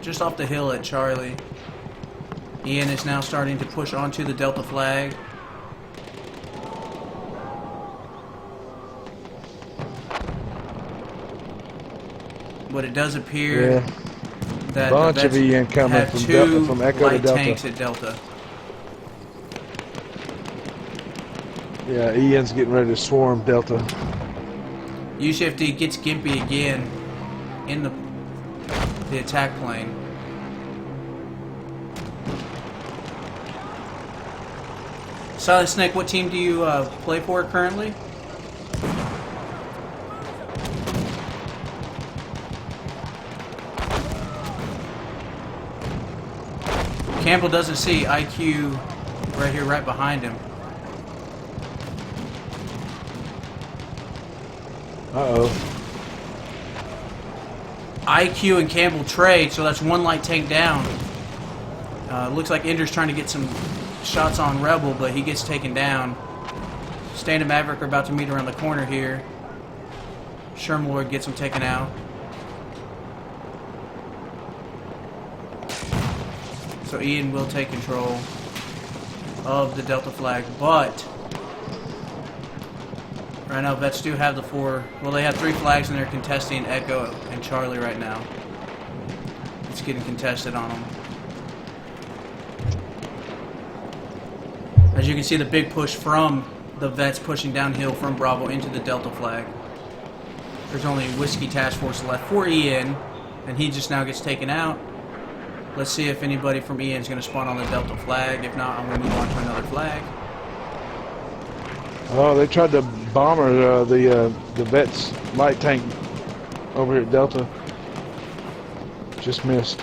just off the hill at Charlie. Ian is now starting to push onto the Delta flag. But it does appear that bunch the of Ian coming have from 2 from Echo light to Delta. tanks at Delta. Yeah, Ian's getting ready to swarm Delta. UCFD gets gimpy again in the attack plane. Silent Snake, what team do you play for currently? Campbell doesn't see IQ right here, right behind him. Uh-oh. IQ and Campbell trade, so that's 1 light tank down. Looks like Ender's trying to get some shots on Rebel, but he gets taken down. Stand and Maverick are about to meet around the corner here. Shermlord gets him taken out. So Ian will take control of the Delta flag, but Right now, Vets do have the 4. Well, they have 3 flags, and they're contesting Echo and Charlie right now. It's getting contested on them. As you can see, the big push from the Vets pushing downhill from Bravo into the Delta flag. There's only Whiskey Task Force left for Ian, and he just now gets taken out. Let's see if anybody from Ian is going to spawn on the Delta flag. If not, I'm going to move on to another flag. Oh, they tried to bomber the Vets light tank over here at Delta. Just missed.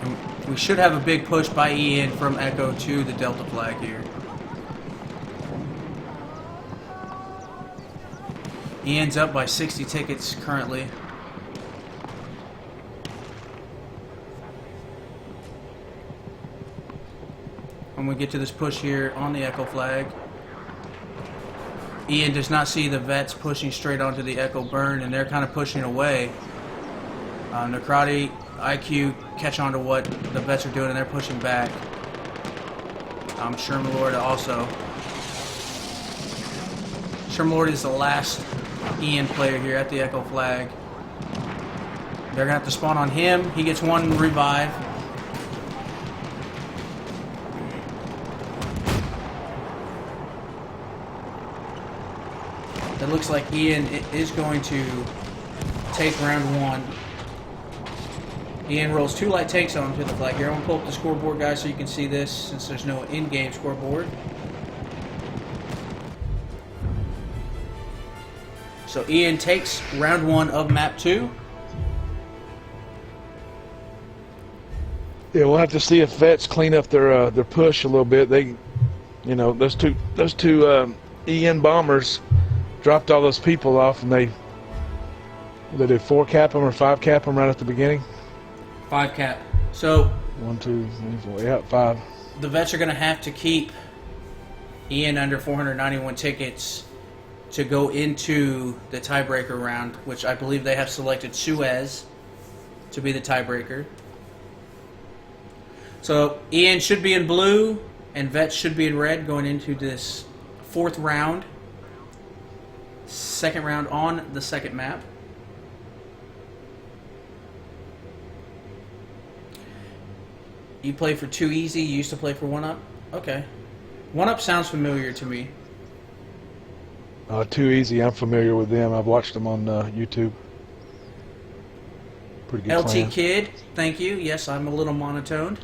And we should have a big push by Ian from Echo to the Delta flag here. Ian's up by 60 tickets currently. When we get to this push here on the Echo flag, Ian does not see the Vets pushing straight onto the Echo burn, and they're kind of pushing away. Necrati, IQ catch on to what the Vets are doing, and they're pushing back. Sherman-Lord also. Sherman-Lord is the last Ian player here at the Echo flag. They're going to have to spawn on him. He gets 1 revive. It looks like Ian is going to take round 1. Ian rolls 2 light takes onto the flag here. I'm going to pull up the scoreboard, guys, so you can see this since there's no in-game scoreboard. So Ian takes round 1 of map 2. Yeah, we'll have to see if Vets clean up their push a little bit. They, you know, those two EN bombers dropped all those people off, and they did 4 cap them or 5 cap them right at the beginning. 5 cap. So 1, 2, 3, 4. Yeah, 5. The Vets are going to have to keep Ian under 491 tickets to go into the tiebreaker round, which I believe they have selected Suez to be the tiebreaker. So Ian should be in blue, and Vets should be in red going into this 4th round. 2nd round on the 2nd map. You play for 2 Easy, you used to play for 1UP? Okay. 1UP sounds familiar to me. Too Easy, I'm familiar with them. I've watched them on YouTube. Pretty good LT clan. Kid, thank you. Yes, I'm a little monotoned.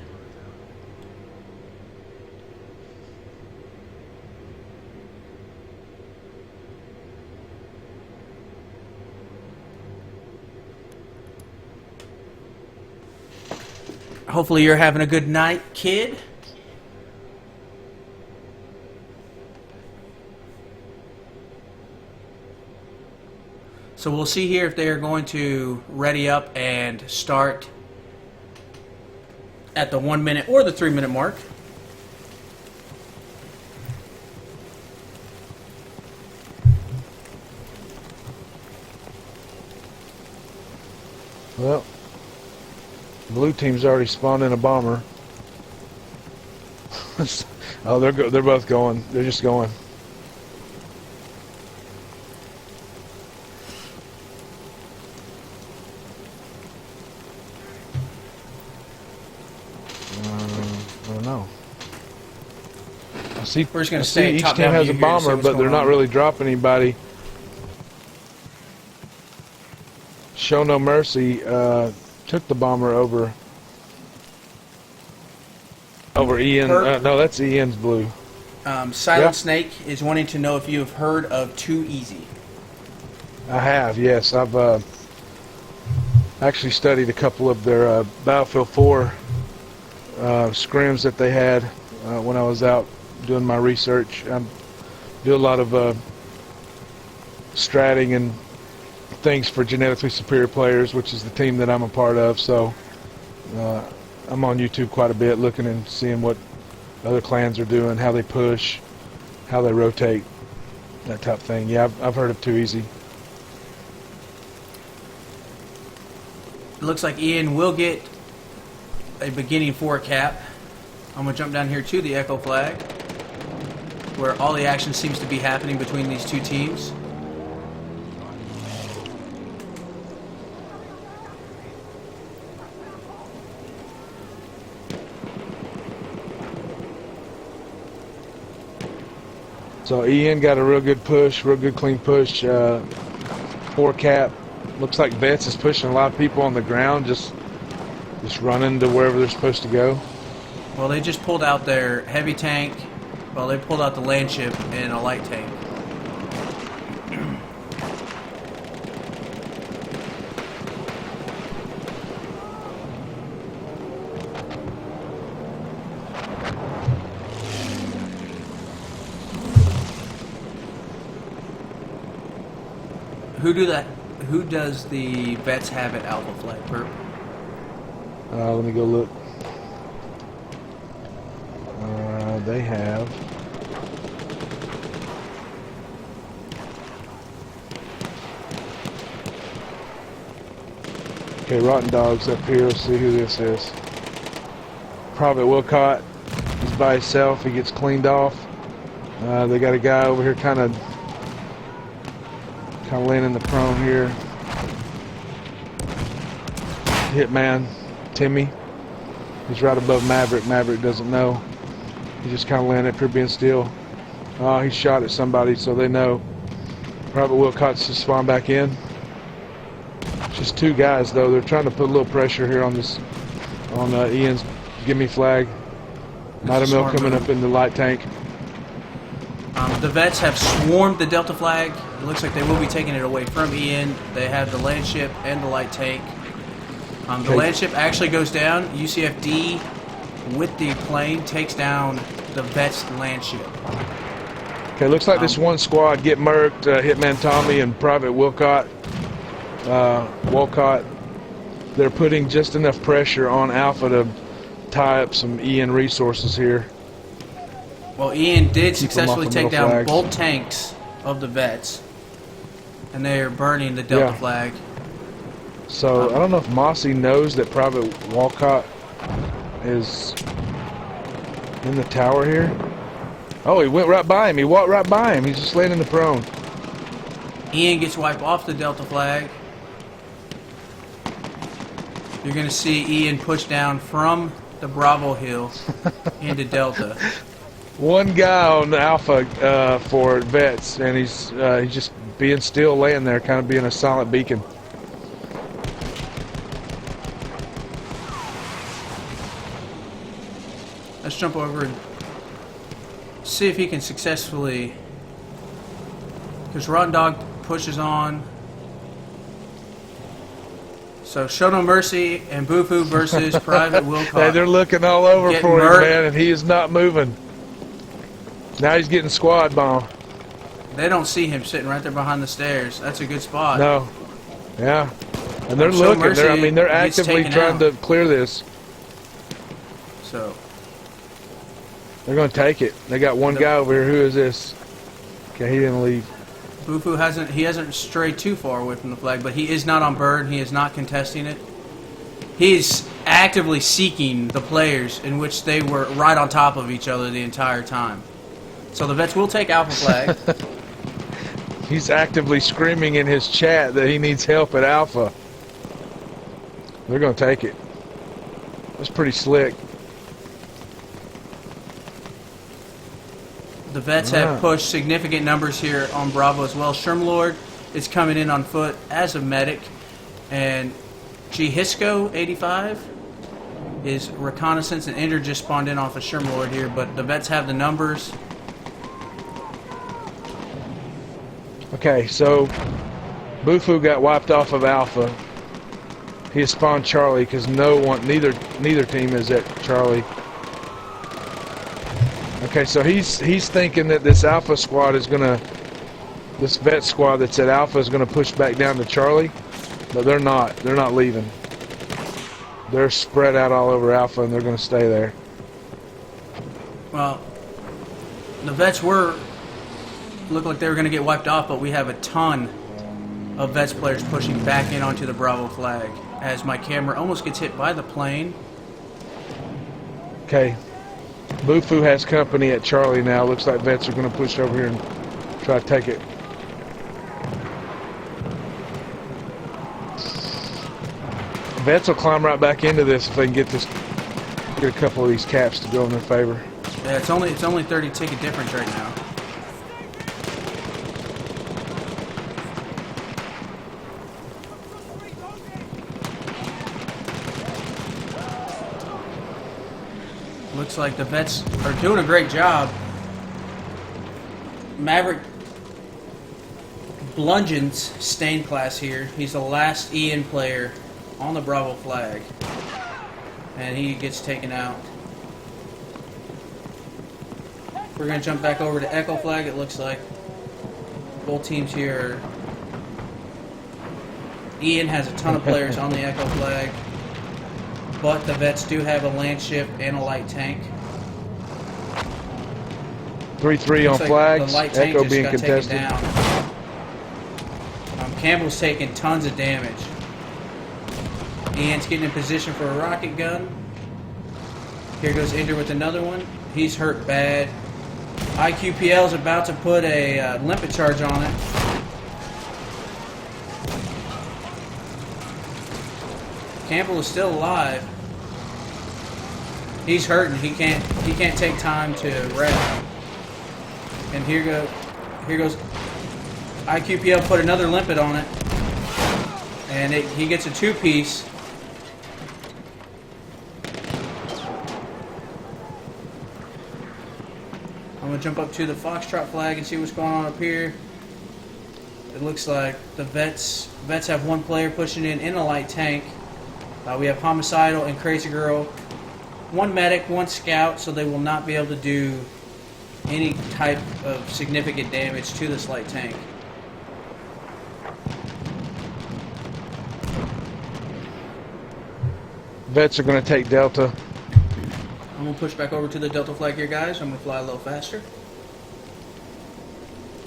Hopefully you're having a good night, kid. So we'll see here if they are going to ready up and start at the 1 minute or the 3 minute mark. Well, blue team's already spawned in a bomber. Oh, they're both going. They're just going. I don't know. I see. We're just going to see stay each top team down has view a here to see bomber, what's but they're going not on. really dropping anybody. Show No Mercy took the bomber over Ian. No, that's Ian's blue. Silent Snake is wanting to know if you have heard of Too Easy. I have, yes. I've actually studied a couple of their Battlefield 4 scrims that they had when I was out doing my research. I do a lot of stratting and things for genetically superior players, which is the team that I'm a part of. So I'm on YouTube quite a bit, looking and seeing what other clans are doing, how they push, how they rotate, that type of thing. Yeah, I've heard of Too Easy. It looks like Ian will get a beginning 4 cap. I'm going to jump down here to the Echo flag. where all the action seems to be happening between these two teams. So Ian got a real good push, real good clean push. 4 cap. Looks like Vets is pushing a lot of people on the ground, just running to wherever they're supposed to go. Well, they just pulled out their heavy tank. Well, they pulled out the land ship and a light tank. Who does the Vets have at Alpha Flag, Perp? Let me go look. They have. Okay, Rotten Dog's up here. Let's see who this is. Private Wilcott. He's by himself. He gets cleaned off. They got a guy over here kind of laying in the prone here. Hitman Timmy. He's right above Maverick. Maverick doesn't know. He's just kind of laying up here being still. Oh, he shot at somebody, so they know. Private Wilcott's just spawned back in. Just 2 guys though. They're trying to put a little pressure here on this, on Ian's gimme flag. Mighty-Mill coming up in the light tank. The Vets have swarmed the Delta flag. It looks like they will be taking it away from Ian. They have the land ship and the light tank. The land ship actually goes down. UCFD with the plane takes down the Vets land ship. Okay, looks like this one squad get murked. Hitman Tommy and Private Wilcott. Walcott. They're putting just enough pressure on Alpha to tie up some Ian resources here. Well, Ian did successfully take down both tanks of the Vets, and they are burning the Delta flag. So I don't know if Mossy knows that Private Walcott is in the tower here. Oh, he went right by him. He walked right by him. He's just laying in the prone. Ian gets wiped off the Delta flag. You're going to see Ian push down from the Bravo Hill into Delta. One guy on Alpha for Vets, and he's just being still, laying there, kind of being a silent beacon. Let's jump over and see if he can successfully, because Rotten Dog pushes on. So Show No Mercy and Bufu versus Private Wilcott. Hey, they're looking all over for him, murked. man, and he is not moving. Now he's getting squad bombed. They don't see him sitting right there behind the stairs. That's a good spot. No. Yeah. And they're Show looking. Mercy They're gets actively taken trying out. to clear this. So They're going to take it. They got one guy over here. Who is this? Okay, he didn't leave. Bufu hasn't strayed too far away from the flag, but he is not on bird. He is not contesting it. He is actively seeking the players in which they were right on top of each other the entire time. So the Vets will take Alpha flag. He's actively screaming in his chat that he needs help at Alpha. They're going to take it. That's pretty slick. The Vets have pushed significant numbers here on Bravo as well. Shermlord is coming in on foot as a medic. And Hisco 85 is reconnaissance, and Ender just spawned in off of Shermlord here. But the Vets have the numbers. Okay, so Bufu got wiped off of Alpha. He has spawned Charlie because neither team is at Charlie. Okay, so he's thinking that this Alpha squad is this Vet squad that's at Alpha is gonna push back down to Charlie, but they're not. They're not leaving. They're spread out all over Alpha, and they're gonna stay there. Well, the Vets looked like they were going to get wiped off, but we have a ton of Vets players pushing back in onto the Bravo flag as my camera almost gets hit by the plane. Okay. Bufu has company at Charlie now. Looks like vets are going to push over here and try to take it. Vets will climb right back into this if they can get a couple of these caps to go in their favor. Yeah, it's only 30 ticket difference right now. Looks like the vets are doing a great job. Maverick bludgeons Stained Class here. He's the last EN player on the Bravo flag. And he gets taken out. We're going to jump back over to Echo flag. It looks like both teams here are... Ian has a ton of players on the Echo flag. But the vets do have a land ship and a light tank. 3-3 on like flags. The light tank Echo just being got contested. taken down. Campbell's taking tons of damage. Ian's getting in position for a rocket gun. Here goes Ender with another one. He's hurt bad. IQPL's about to put a limpet charge on it. Campbell is still alive. He's hurting. He can't take time to rest. And here goes IQPL put another limpet on it. And he gets a two-piece. I'm going to jump up to the Foxtrot flag and see what's going on up here. It looks like the vets have one player pushing in a light tank. We have Homicidal and Crazy Girl. One medic, one scout, so they will not be able to do any type of significant damage to this light tank. Vets are going to take Delta. I'm going to push back over to the Delta flag here, guys. I'm going to fly a little faster.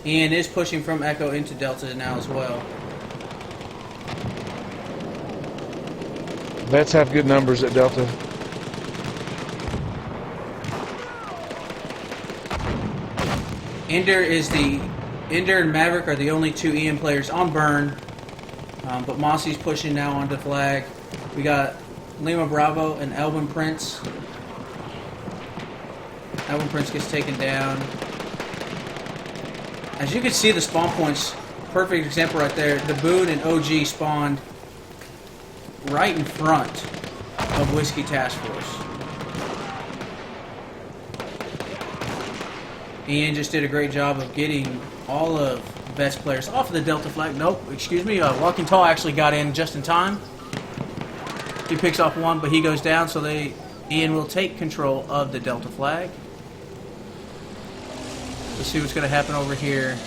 Ian is pushing from Echo into Delta now as well. Vets have good numbers at Delta. Ender and Maverick are the only two EM players on burn. But Mossy's pushing now onto flag. We got Lima Bravo and Elvin Prince. Elvin Prince gets taken down. As you can see, the spawn points, perfect example right there. The Boone and OG spawned right in front of Whiskey Task Force. Ian just did a great job of getting all of Vets players off of the Delta flag. Nope, excuse me. Walking Tall actually got in just in time. He picks off one, but he goes down, so Ian will take control of the Delta flag. Let's see what's going to happen over here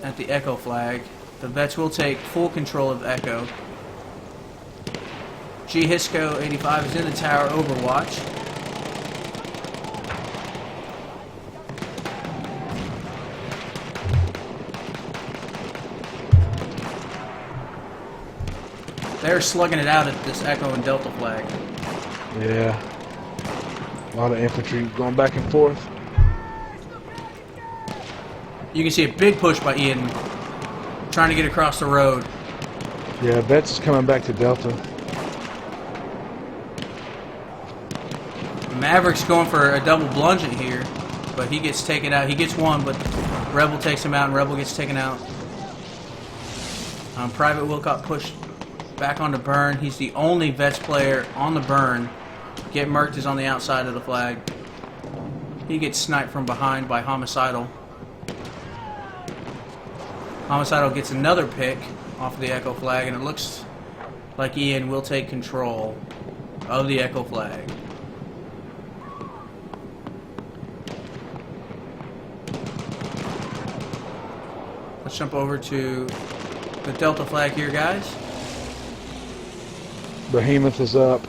at the Echo flag. The Vets will take full control of Echo. G Hisco 85 is in the tower, Overwatch. They're slugging it out at this Echo and Delta flag. Yeah. A lot of infantry going back and forth. You can see a big push by Ian trying to get across the road. Yeah, Vets is coming back to Delta. Maverick's going for a double bludgeon here, but he gets taken out. He gets one, but Rebel takes him out, and Rebel gets taken out. Private Wilcott pushed back onto Burn. He's the only Vets player on the Burn. Get Murked is on the outside of the flag. He gets sniped from behind by Homicidal. Homicidal gets another pick off of the Echo flag, and it looks like Ian will take control of the Echo flag. Let's jump over to the Delta flag here, guys. Behemoth is up.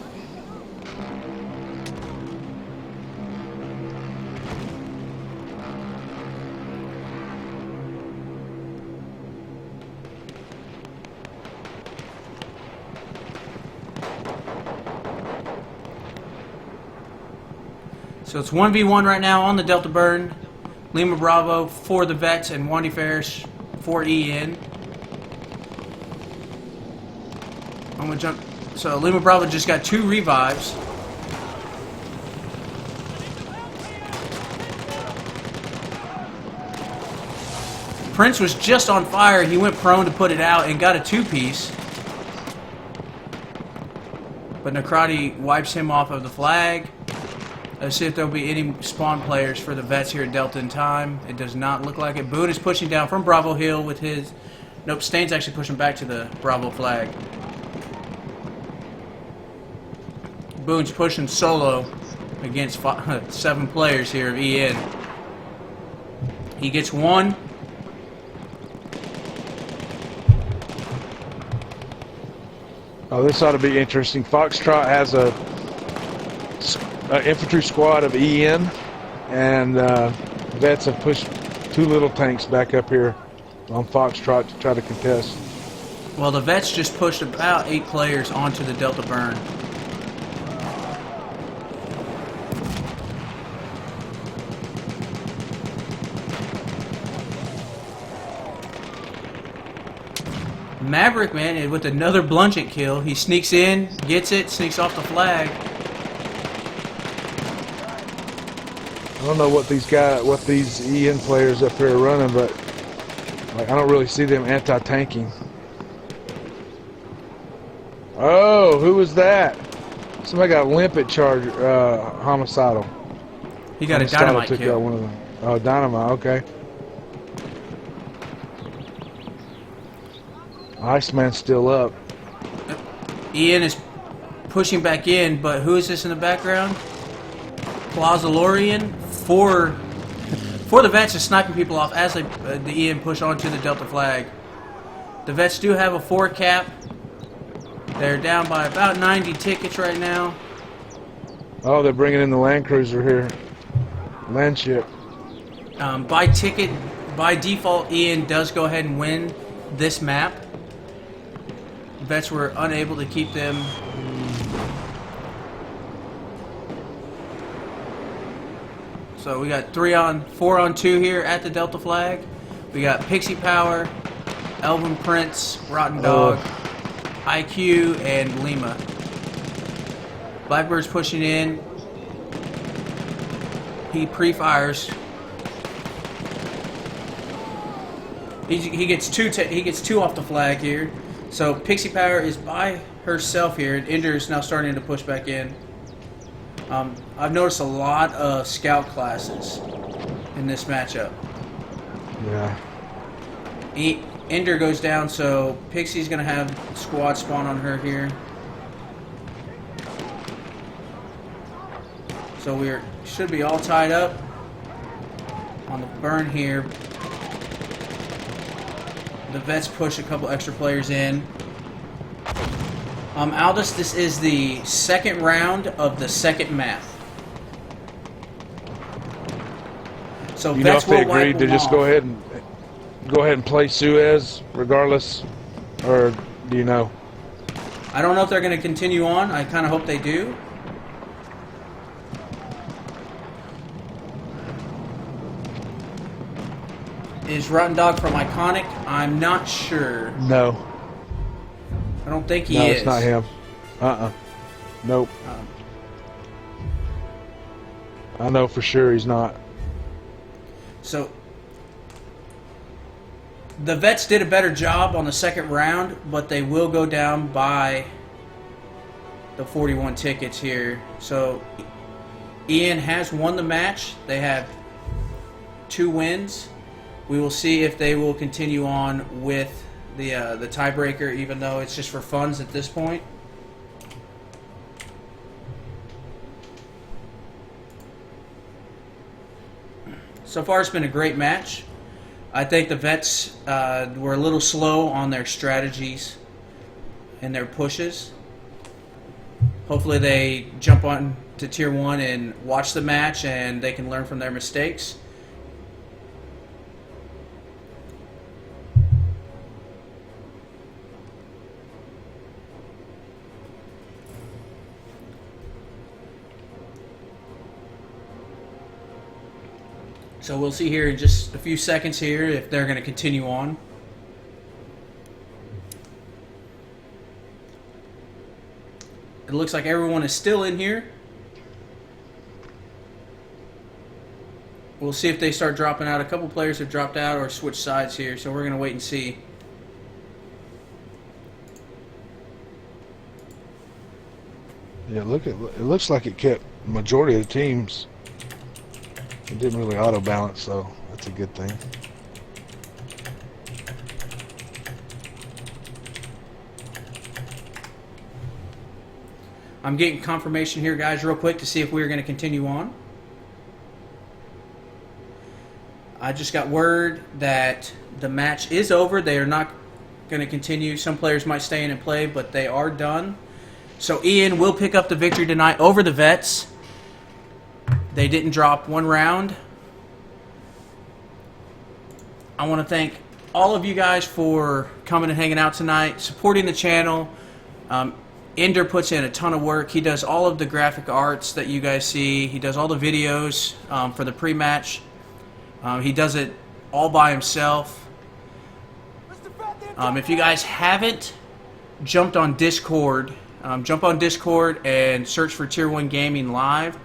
So it's 1v1 right now on the Delta Burn. Lima Bravo for the Vets and Wandy Ferris for EN. I'm going to jump. So Lima Bravo just got 2 revives. Prince was just on fire. He went prone to put it out and got a 2-piece. But Necrati wipes him off of the flag. Let's see if there'll be any spawn players for the Vets here at Delta in time. It does not look like it. Boone is pushing down from Bravo Hill with his... Nope, Stain's actually pushing back to the Bravo flag. Boone's pushing solo against 7 players here of EN. He gets 1. Oh, this ought to be interesting. Foxtrot has a infantry squad of EN, and Vets have pushed 2 little tanks back up here on Foxtrot to try to contest. Well, the Vets just pushed about 8 players onto the Delta Burn. Maverick, man, with another bludgeon kill. He sneaks in, gets it, sneaks off the flag. I don't know what these EN players up here are running, but like I don't really see them anti-tanking. Oh, who was that? Somebody got limpet charge, homicidal. He got a Homicidal dynamite took kill. out one of them. Oh, dynamite. Okay. Iceman's still up. Ian is pushing back in, but who is this in the background? Plazalorian for the Vets is sniping people off as the Ian push onto the Delta flag. The Vets do have a 4 cap. They're down by about 90 tickets right now. Oh, they're bringing in the Land Cruiser here. Land ship. By default, Ian does go ahead and win this map. Vets were unable to keep them. So we got 4 on 2 here at the Delta flag. We got Pixie Power, Elvin Prince, Rotten Dog, IQ, and Lima. Blackbird's pushing in. He pre-fires. He gets 2. He gets 2 off the flag here. So Pixie Power is by herself here, and Ender is now starting to push back in. I've noticed a lot of scout classes in this matchup. Yeah. Ender goes down, so Pixie's going to have squad spawn on her here. So we should be all tied up on the burn here. The Vets push a couple extra players in. Aldous, this is the 2nd round of the 2nd map. So You know Vets if they will wipe agreed to them just off. go ahead and play Suez regardless, or do you know? I don't know if they're going to continue on. I kind of hope they do. Is Rotten Dog from Iconic? I'm not sure. No. I don't think he No, is. it's not him. Nope. I know for sure he's not. So the Vets did a better job on the 2nd round, but they will go down by the 41 tickets here. So Ian has won the match. They have 2 wins. We will see if they will continue on with the tiebreaker, even though it's just for funds at this point. So far, it's been a great match. I think the Vets were a little slow on their strategies and their pushes. Hopefully, they jump on to Tier 1 and watch the match, and they can learn from their mistakes. So we'll see here in just a few seconds here if they're going to continue on. It looks like everyone is still in here. We'll see if they start dropping out. A couple players have dropped out or switched sides here, so we're going to wait and see. Yeah, it looks like it kept majority of the teams. It didn't really auto balance, so that's a good thing. I'm getting confirmation here, guys, real quick to see if we're going to continue on. I just got word that the match is over. They are not going to continue. Some players might stay in and play, but they are done. So Ian will pick up the victory tonight over the Vets. They didn't drop one round. I want to thank all of you guys for coming and hanging out tonight, supporting the channel. Ender puts in a ton of work. He does all of the graphic arts that you guys see. He does all the videos for the pre-match. He does it all by himself. If you guys haven't jumped on Discord, jump on Discord and search for Tier 1 Gaming Live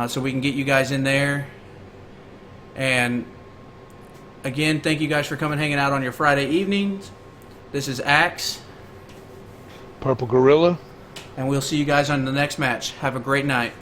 so we can get you guys in there. And again, thank you guys for coming hanging out on your Friday evenings. This is Axe. Purple Gorilla. And we'll see you guys on the next match. Have a great night.